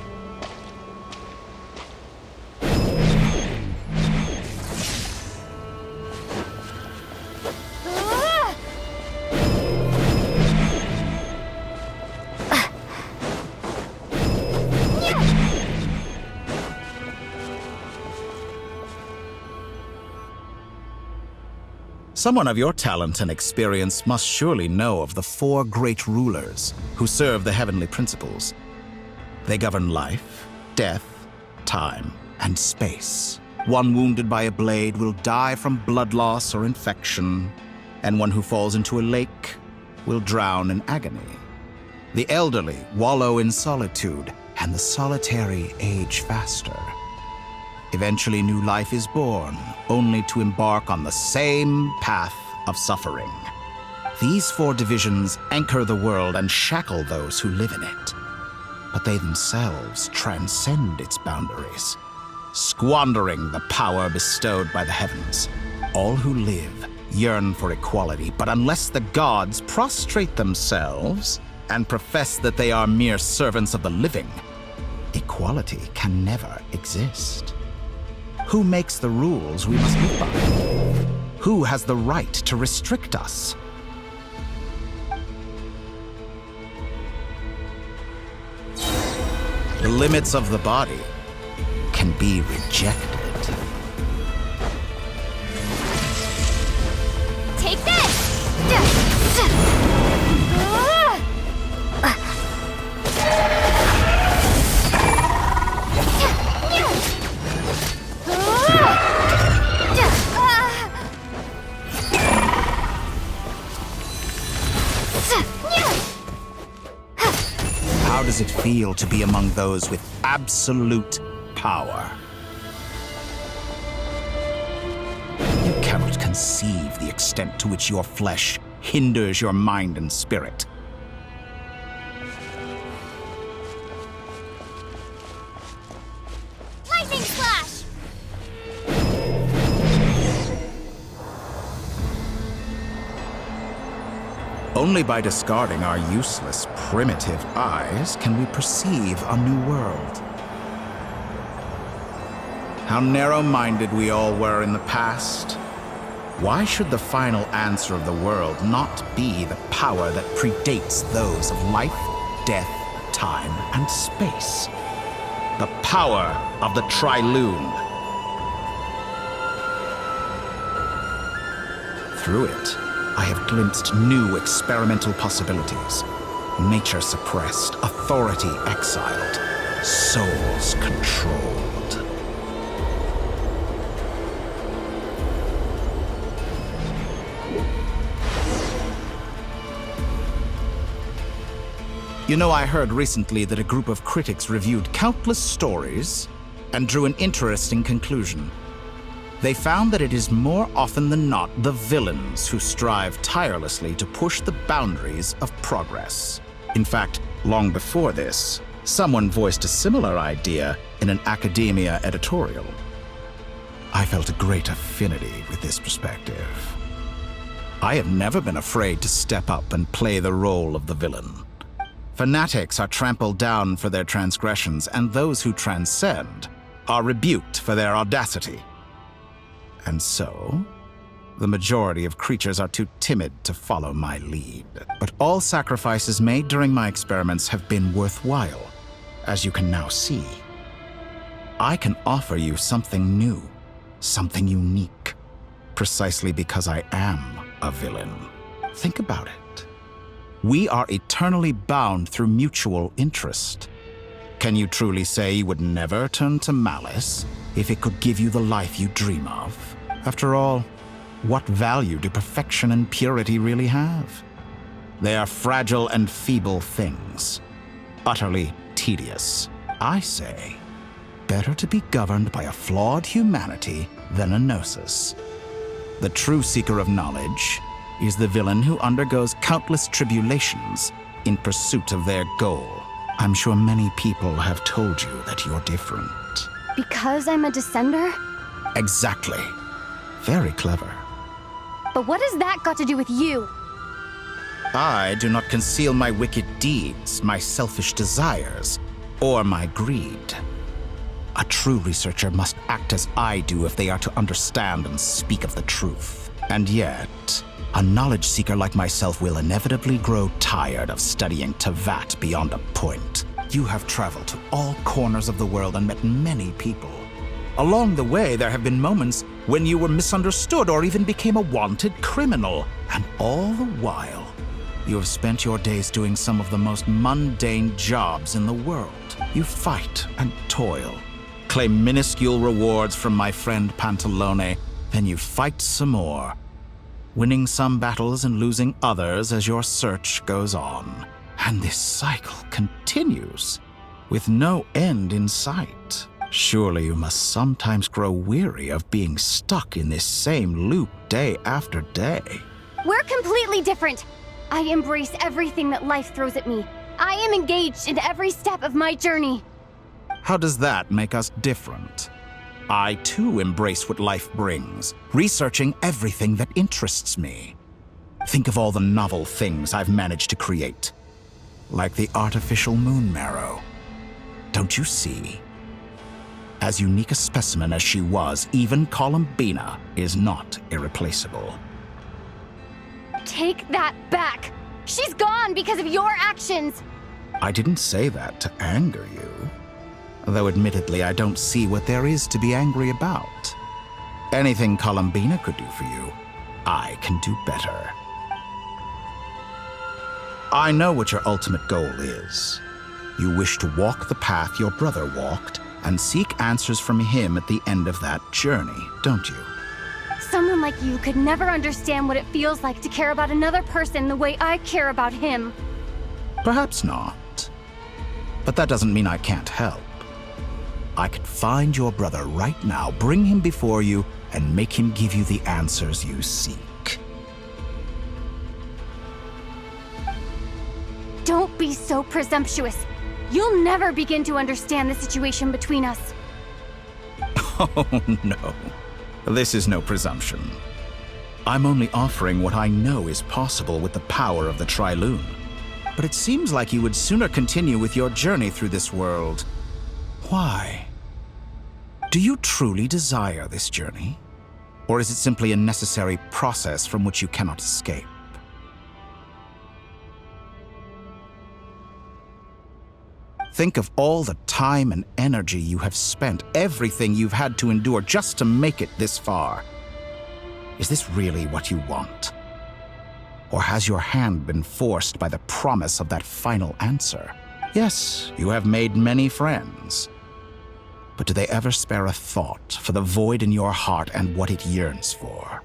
Speaker 16: Someone of your talent and experience must surely know of the 4 great rulers who serve the heavenly principles. They govern life, death, time, and space. One wounded by a blade will die from blood loss or infection, and one who falls into a lake will drown in agony. The elderly wallow in solitude, and the solitary age faster. Eventually, new life is born, only to embark on the same path of suffering. These 4 divisions anchor the world and shackle those who live in it. But they themselves transcend its boundaries, squandering the power bestowed by the heavens. All who live yearn for equality, but unless the gods prostrate themselves and profess that they are mere servants of the living, equality can never exist. Who makes the rules we must live by? Who has the right to restrict us? The limits of the body can be rejected.
Speaker 11: Take this!
Speaker 16: How does it feel to be among those with absolute power? You cannot conceive the extent to which your flesh hinders your mind and spirit.
Speaker 11: Lightning slash!
Speaker 16: Only by discarding our useless, primitive eyes can we perceive a new world. How narrow-minded we all were in the past. Why should the final answer of the world not be the power that predates those of life, death, time, and space? The power of the Trilune. Through it, I have glimpsed new experimental possibilities. Nature suppressed, authority exiled, souls controlled. You know, I heard recently that a group of critics reviewed countless stories and drew an interesting conclusion. They found that it is more often than not the villains who strive tirelessly to push the boundaries of progress. In fact, long before this, someone voiced a similar idea in an academia editorial. I felt a great affinity with this perspective. I have never been afraid to step up and play the role of the villain. Fanatics are trampled down for their transgressions, and those who transcend are rebuked for their audacity. And so, The majority of creatures are too timid to follow my lead. But all sacrifices made during my experiments have been worthwhile, as you can now see. I can offer you something new, something unique, precisely because I am a villain. Think about it. We are eternally bound through mutual interest. Can you truly say you would never turn to malice if it could give you the life you dream of? After all, what value do perfection and purity really have? They are fragile and feeble things, utterly tedious. I say, better to be governed by a flawed humanity than a gnosis. The true seeker of knowledge is the villain who undergoes countless tribulations in pursuit of their goal. I'm sure many people have told you that you're different.
Speaker 2: Because I'm a descender?
Speaker 16: Exactly. Very clever.
Speaker 2: But what has that got to do with you?
Speaker 16: I do not conceal my wicked deeds, my selfish desires, or my greed. A true researcher must act as I do if they are to understand and speak of the truth. And yet, a knowledge seeker like myself will inevitably grow tired of studying Tevat beyond a point. You have traveled to all corners of the world and met many people. Along the way, there have been moments when you were misunderstood or even became a wanted criminal. And all the while, you have spent your days doing some of the most mundane jobs in the world. You fight and toil, claim minuscule rewards from my friend Pantalone, then you fight some more, winning some battles and losing others as your search goes on. And this cycle continues, with no end in sight. Surely you must sometimes grow weary of being stuck in this same loop day after day.
Speaker 2: We're completely different. I embrace everything that life throws at me. I am engaged in every step of my journey.
Speaker 16: How does that make us different? I too embrace what life brings, researching everything that interests me. Think of all the novel things I've managed to create, like the artificial moon marrow. Don't you see? As unique a specimen as she was, even Columbina is not irreplaceable.
Speaker 2: Take that back! She's gone because of your actions!
Speaker 16: I didn't say that to anger you. Though admittedly, I don't see what there is to be angry about. Anything Columbina could do for you, I can do better. I know what your ultimate goal is. You wish to walk the path your brother walked and seek answers from him at the end of that journey, don't you?
Speaker 2: Someone like you could never understand what it feels like to care about another person the way I care about him.
Speaker 16: Perhaps not. But that doesn't mean I can't help. I could find your brother right now, bring him before you, and make him give you the answers you seek.
Speaker 2: Don't be so presumptuous. You'll never begin to understand the situation between us.
Speaker 16: Oh, no. This is no presumption. I'm only offering what I know is possible with the power of the Trilune. But it seems like you would sooner continue with your journey through this world. Why? Do you truly desire this journey? Or is it simply a necessary process from which you cannot escape? Think of all the time and energy you have spent, everything you've had to endure just to make it this far. Is this really what you want? Or has your hand been forced by the promise of that final answer? Yes, you have made many friends. But do they ever spare a thought for the void in your heart and what it yearns for?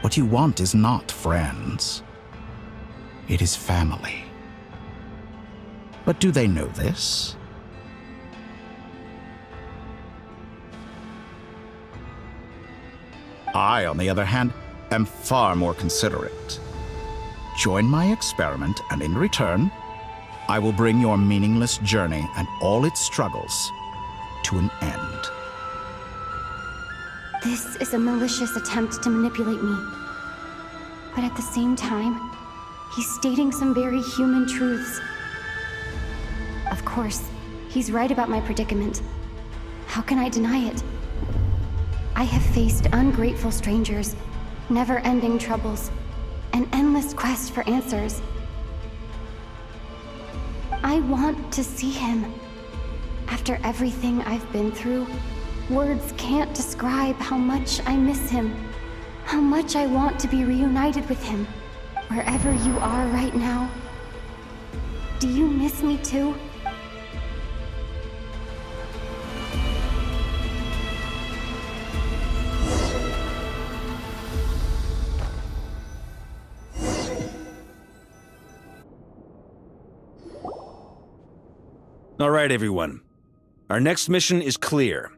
Speaker 16: What you want is not friends. It is family. But do they know this? I, on the other hand, am far more considerate. Join my experiment, and in return, I will bring your meaningless journey and all its struggles to an end.
Speaker 2: This is a malicious attempt to manipulate me. But at the same time, he's stating some very human truths. Of course, he's right about my predicament. How can I deny it? I have faced ungrateful strangers, never-ending troubles, an endless quest for answers. I want to see him. After everything I've been through, words can't describe how much I miss him, how much I want to be reunited with him, wherever you are right now. Do you miss me too?
Speaker 4: All right, everyone. Our next mission is clear.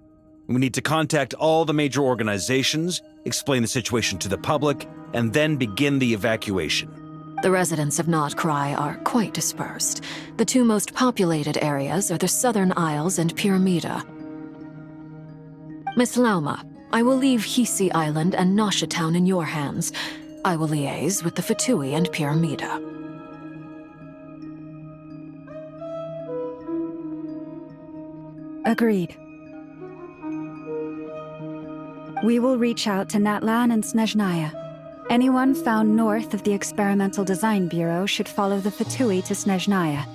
Speaker 4: We need to contact all the major organizations, explain the situation to the public, and then begin the evacuation.
Speaker 1: The residents of Not Cry are quite dispersed. The two most populated areas are the Southern Isles and Pyramida. Miss Lauma, I will leave Hisi Island and Nasha Town in your hands. I will liaise with the Fatui and Pyramida.
Speaker 9: Agreed. We will reach out to Natlan and Snezhnaya. Anyone found north of the Experimental Design Bureau should follow the Fatui to Snezhnaya.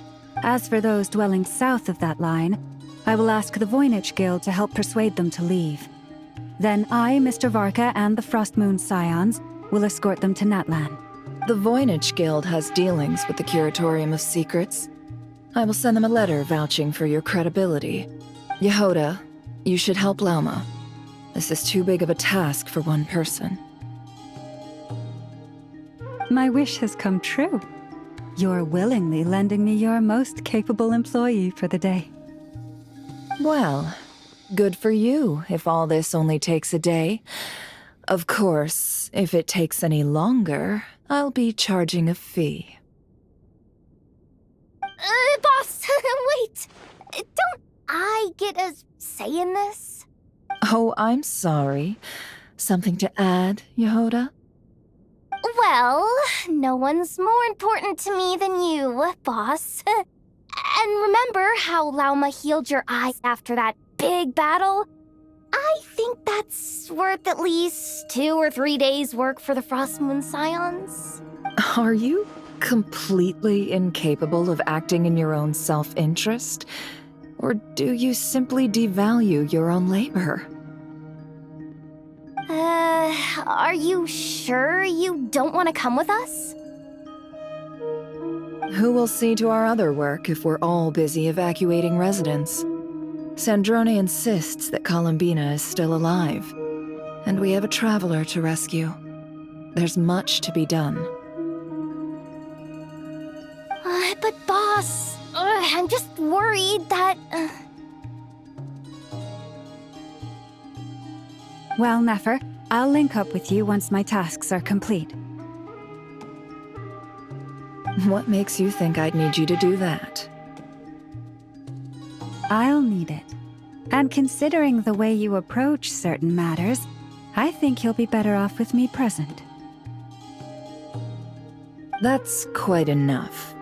Speaker 9: As for those dwelling south of that line, I will ask the Voynich Guild to help persuade them to leave. Then I, Mr. Varka, and the Frostmoon Scions will escort them to Natlan.
Speaker 13: The Voynich Guild has dealings with the Curatorium of Secrets. I will send them a letter vouching for your credibility. Yehoda, you should help Lauma. This is too big of a task for one person.
Speaker 9: My wish has come true. You're willingly lending me your most capable employee for the day.
Speaker 13: Well, good for you if all this only takes a day. Of course, if it takes any longer, I'll be charging a fee.
Speaker 12: Boss, wait! Don't I get a say in this?
Speaker 13: Oh, I'm sorry. Something to add, Yehoda?
Speaker 12: Well, no one's more important to me than you, boss. And remember how Lauma healed your eyes after that big battle? I think that's worth at least 2 or 3 days' work for the Frostmoon Scions.
Speaker 13: Are you completely incapable of acting in your own self-interest? Or do you simply devalue your own labor?
Speaker 12: Are you sure you don't want to come with us?
Speaker 13: Who will see to our other work if we're all busy evacuating residents? Sandrone insists that Columbina is still alive, and we have a traveler to rescue. There's much to be done.
Speaker 12: But boss, I'm just worried that...
Speaker 9: Well, Nefer, I'll link up with you once my tasks are complete.
Speaker 13: What makes you think I'd need you to do that?
Speaker 9: I'll need it. And considering the way you approach certain matters, I think you'll be better off with me present.
Speaker 13: That's quite enough.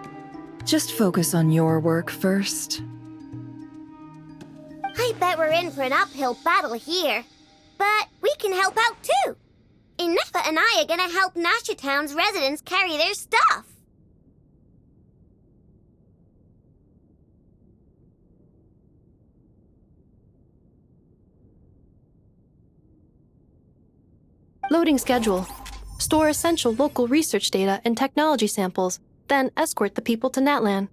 Speaker 13: Just focus on your work first.
Speaker 11: I bet we're in for an uphill battle here. But we can help out too. Inefa and I are gonna help Nasha Town's residents carry their stuff.
Speaker 17: Loading schedule. Store essential local research data and technology samples, then escort the people to Natlan.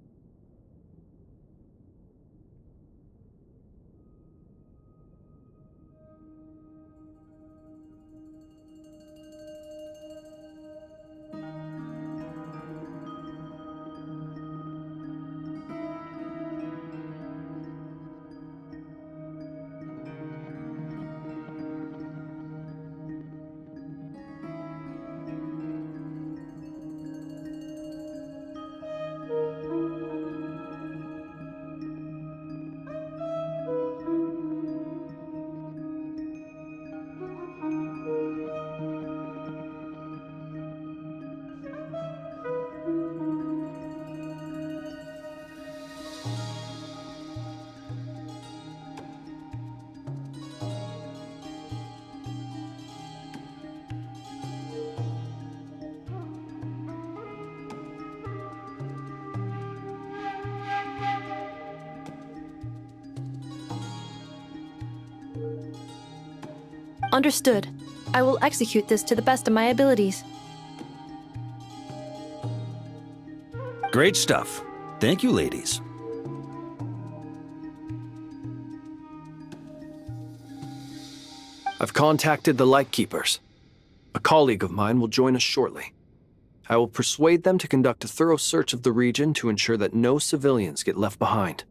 Speaker 17: Understood. I will execute this to the best of my abilities.
Speaker 4: Great stuff. Thank you, ladies.
Speaker 3: I've contacted the Lightkeepers. A colleague of mine will join us shortly. I will persuade them to conduct a thorough search of the region to ensure that no civilians get left behind.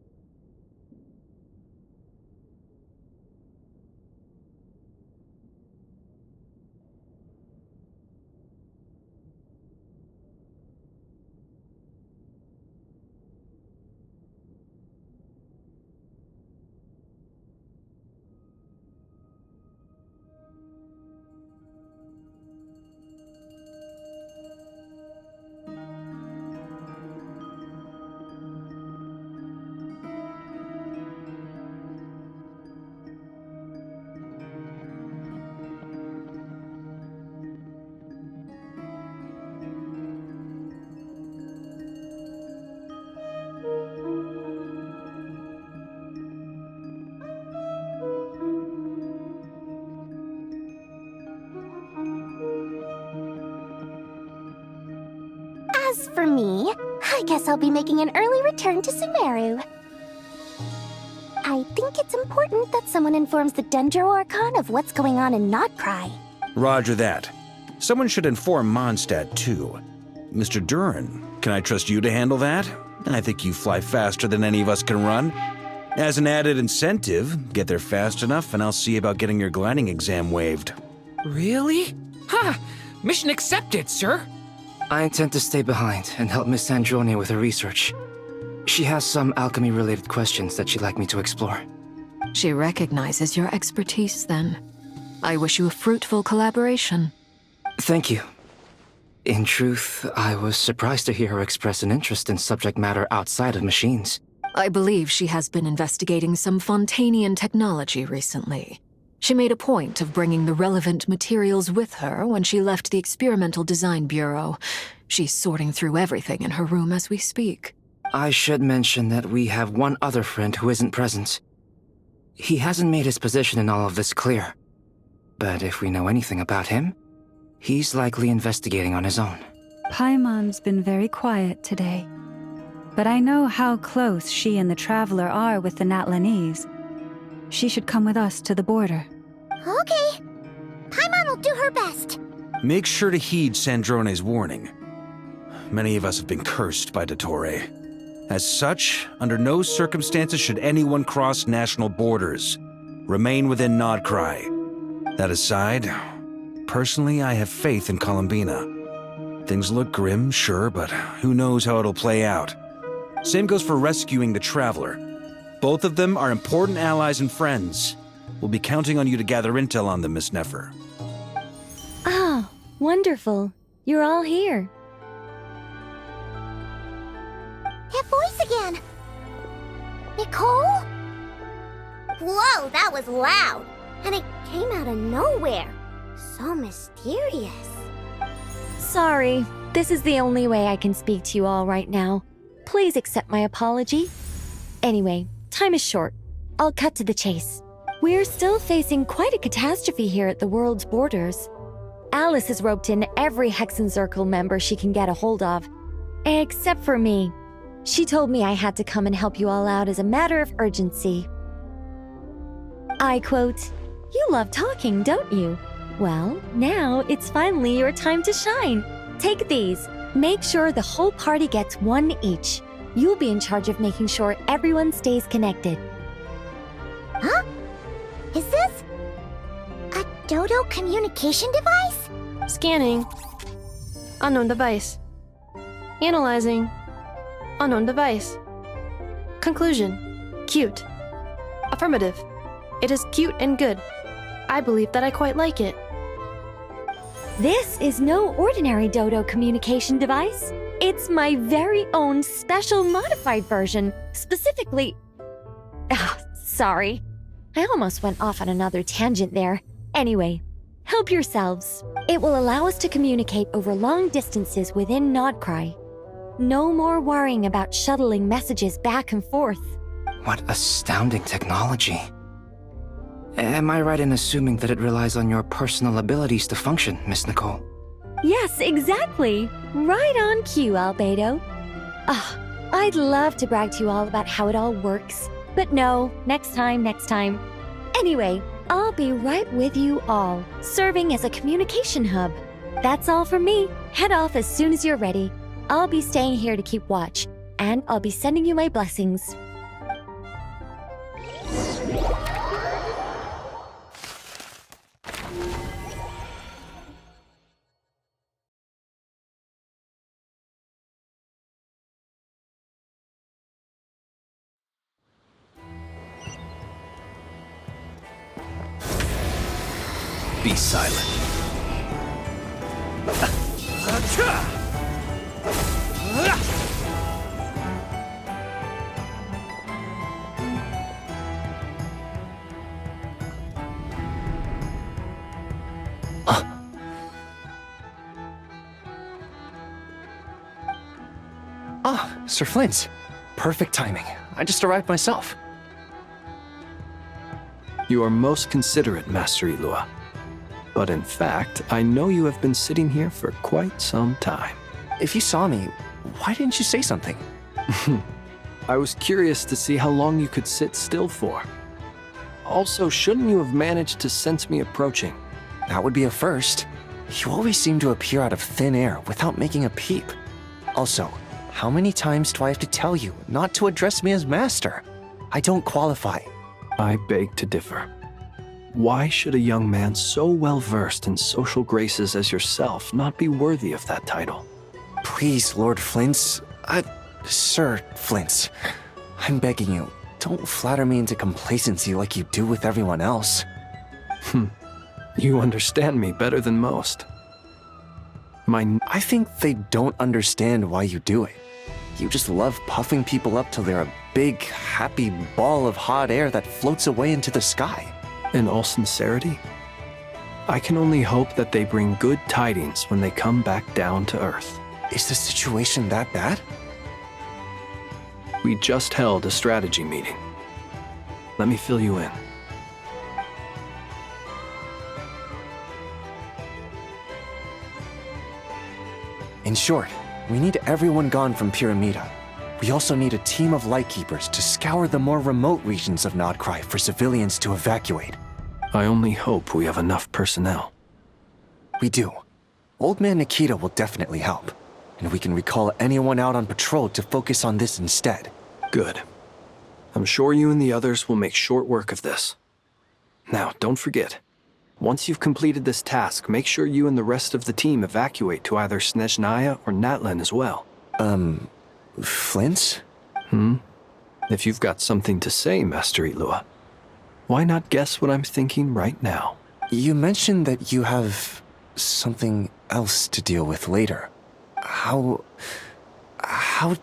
Speaker 11: As for me, I guess I'll be making an early return to Sumeru. I think it's important that someone informs the Dendro Archon of what's going on in Notcry.
Speaker 4: Roger that. Someone should inform Mondstadt, too. Mr. Duran, can I trust you to handle that? I think you fly faster than any of us can run. As an added incentive, get there fast enough and I'll see about getting your gliding exam waived.
Speaker 14: Really? Ha! Mission accepted, sir.
Speaker 18: I intend to stay behind and help Miss Sandrone with her research. She has some alchemy-related questions that she'd like me to explore.
Speaker 1: She recognizes your expertise, then. I wish you a fruitful collaboration.
Speaker 18: Thank you. In truth, I was surprised to hear her express an interest in subject matter outside of machines.
Speaker 1: I believe she has been investigating some Fontanian technology recently. She made a point of bringing the relevant materials with her when she left the Experimental Design Bureau. She's sorting through everything in her room as we speak.
Speaker 18: I should mention that we have one other friend who isn't present. He hasn't made his position in all of this clear. But if we know anything about him, he's likely investigating on his own.
Speaker 9: Paimon's been very quiet today. But I know how close she and the Traveler are with the Natlanese. She should come with us to the border.
Speaker 11: Okay. Paimon will do her best.
Speaker 4: Make sure to heed Sandrone's warning. Many of us have been cursed by Dottore. As such, under no circumstances should anyone cross national borders. Remain within Nodcry. That aside, personally I have faith in Columbina. Things look grim, sure, but who knows how it'll play out. Same goes for rescuing the Traveler. Both of them are important allies and friends. We'll be counting on you to gather intel on them, Miss Nefer.
Speaker 19: Ah, wonderful. You're all here.
Speaker 11: That voice again! Nicole? Whoa, that was loud! And it came out of nowhere. So mysterious.
Speaker 19: Sorry, this is the only way I can speak to you all right now. Please accept my apology. Anyway, time is short. I'll cut to the chase. We're still facing quite a catastrophe here at the world's borders. Alice has roped in every Hexencircle member she can get a hold of. Except for me. She told me I had to come and help you all out as a matter of urgency. I quote, "You love talking, don't you? Well, now it's finally your time to shine. Take these. Make sure the whole party gets one each. You'll be in charge of making sure everyone stays connected."
Speaker 11: Huh? Is this a Dodo communication device?
Speaker 17: Scanning. Unknown device. Analyzing. Unknown device. Conclusion. Cute. Affirmative. It is cute and good. I believe that I quite like it.
Speaker 19: This is no ordinary Dodo communication device. It's my very own special modified version, specifically... sorry. I almost went off on another tangent there. Anyway, help yourselves. It will allow us to communicate over long distances within Nodcry. No more worrying about shuttling messages back and forth.
Speaker 18: What astounding technology. Am I right in assuming that it relies on your personal abilities to function, Miss Nicole?
Speaker 19: Yes, exactly. Right on cue, Albedo. Ah, I'd love to brag to you all about how it all works. But no, next time, next time. Anyway, I'll be right with you all, serving as a communication hub. That's all from me. Head off as soon as you're ready. I'll be staying here to keep watch, and I'll be sending you my blessings.
Speaker 3: Be silent.
Speaker 20: Ah, Sir Flint. Perfect timing. I just arrived myself.
Speaker 3: You are most considerate, Master Ilua. But in fact, I know you have been sitting here for quite some time.
Speaker 20: If you saw me, why didn't you say something?
Speaker 3: I was curious to see how long you could sit still for. Also, shouldn't you have managed to sense me approaching?
Speaker 20: That would be a first. You always seem to appear out of thin air without making a peep. Also, how many times do I have to tell you not to address me as master? I don't qualify.
Speaker 3: I beg to differ. Why should a young man so well versed in social graces as yourself not be worthy of that title?
Speaker 20: Please, Lord Flint's... Sir Flint's. I'm begging you, don't flatter me into complacency like you do with everyone else.
Speaker 3: You understand me better than most.
Speaker 20: I think they don't understand why you do it. You just love puffing people up till they're a big, happy ball of hot air that floats away into the sky.
Speaker 3: In all sincerity, I can only hope that they bring good tidings when they come back down to Earth.
Speaker 20: Is the situation that bad?
Speaker 3: We just held a strategy meeting. Let me fill you in.
Speaker 20: In short, we need everyone gone from Pyramida. We also need a team of Lightkeepers to scour the more remote regions of Nodcry for civilians to evacuate.
Speaker 3: I only hope we have enough personnel.
Speaker 20: We do. Old Man Nikita will definitely help. And we can recall anyone out on patrol to focus on this instead.
Speaker 3: Good. I'm sure you and the others will make short work of this. Now, don't forget. Once you've completed this task, make sure you and the rest of the team evacuate to either Snezhnaya or Natlan as well.
Speaker 20: Flint?
Speaker 3: If you've got something to say, Master Ilua, why not guess what I'm thinking right now?
Speaker 20: You mentioned that you have something else to deal with later. How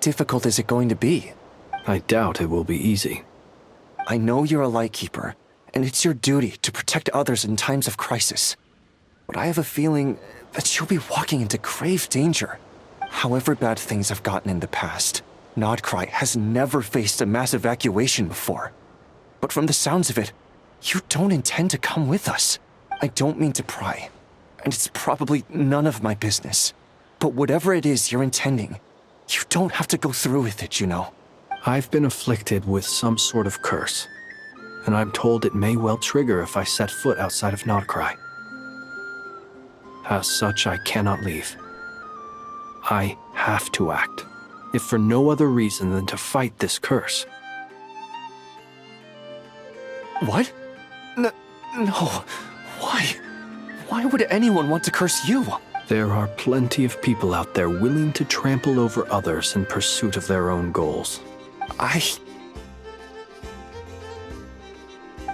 Speaker 20: difficult is it going to be?
Speaker 3: I doubt it will be easy.
Speaker 20: I know you're a Lightkeeper, and it's your duty to protect others in times of crisis. But I have a feeling that you'll be walking into grave danger. However bad things have gotten in the past, Nodcry has never faced a mass evacuation before. But from the sounds of it, you don't intend to come with us. I don't mean to pry, and it's probably none of my business. But whatever it is you're intending, you don't have to go through with it, you know.
Speaker 3: I've been afflicted with some sort of curse, and I'm told it may well trigger if I set foot outside of Nodcry. As such, I cannot leave. I have to act, if for no other reason than to fight this curse.
Speaker 20: What? No. Why? Why would anyone want to curse you?
Speaker 3: There are plenty of people out there willing to trample over others in pursuit of their own goals.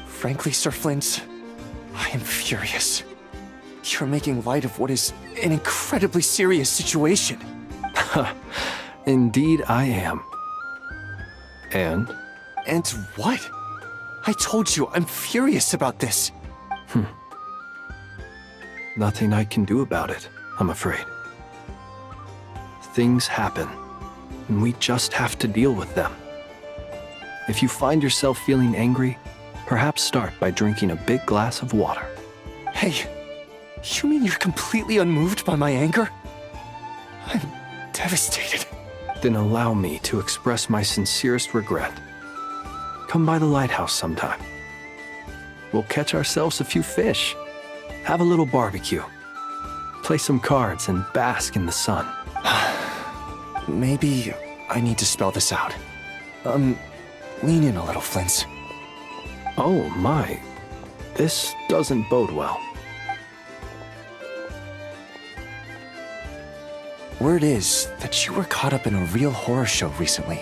Speaker 20: Frankly, Sir Flint, I am furious. You're making light of what is an incredibly serious situation.
Speaker 3: Indeed I am. And?
Speaker 20: And what? I told you, I'm furious about this.
Speaker 3: Nothing I can do about it, I'm afraid. Things happen, and we just have to deal with them. If you find yourself feeling angry, Perhaps start by drinking a big glass of water.
Speaker 20: Hey, you mean you're completely unmoved by my anger? I'm devastated.
Speaker 3: Then allow me to express my sincerest regret. Come by the lighthouse sometime. We'll catch ourselves a few fish, have a little barbecue, play some cards, and bask in the sun.
Speaker 20: Maybe I need to spell this out. Lean in a little, Flint's.
Speaker 3: Oh my, this doesn't bode well.
Speaker 20: Word is that you were caught up in a real horror show recently.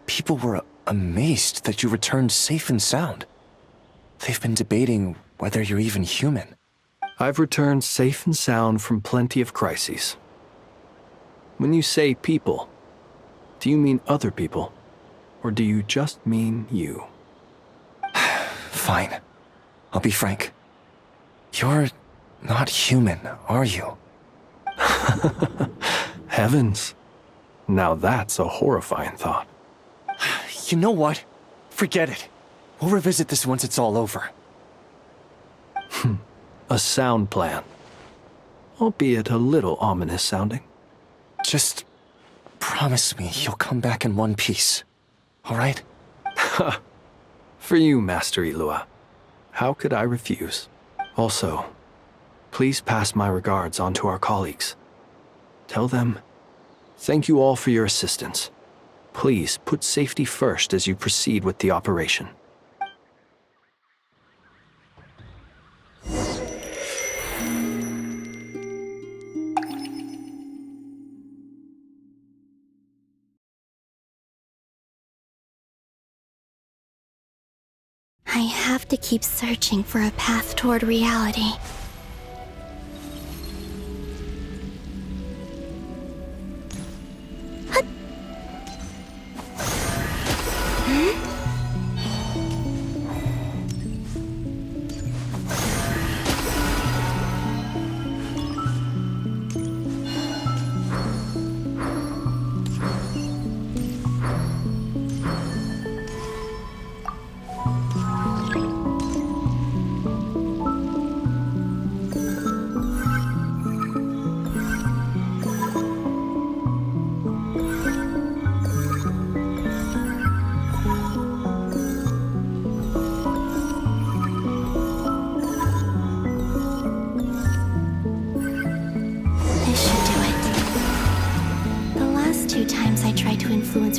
Speaker 20: People were amazed that you returned safe and sound. They've been debating whether you're even human.
Speaker 3: I've returned safe and sound from plenty of crises. When you say people, do you mean other people? Or do you just mean you?
Speaker 20: Fine. I'll be frank. You're not human, are you?
Speaker 3: Heavens. Now that's a horrifying thought.
Speaker 20: You know what? Forget it. We'll revisit this once it's all over.
Speaker 3: A sound plan. Albeit a little ominous sounding.
Speaker 20: Just promise me you'll come back in one piece. All right?
Speaker 3: For you, Master Ilua. How could I refuse? Also, please pass my regards on to our colleagues. Tell them, thank you all for your assistance. Please put safety first as you proceed with the operation.
Speaker 7: I have to keep searching for a path toward reality.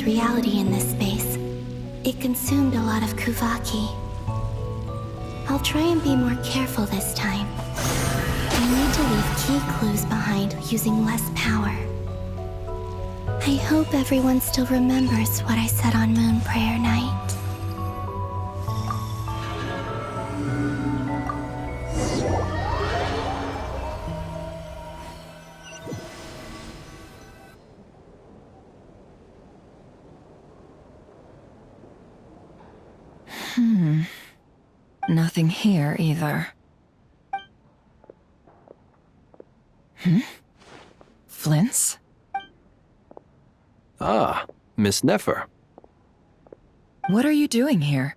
Speaker 7: Reality in this space. It consumed a lot of Kuvaki. I'll try and be more careful this time. I need to leave key clues behind using less power. I hope everyone still remembers what I said on Moon Prayer Night.
Speaker 13: Nothing here either. Flint's?
Speaker 3: Ah, Miss Nefer.
Speaker 13: What are you doing here?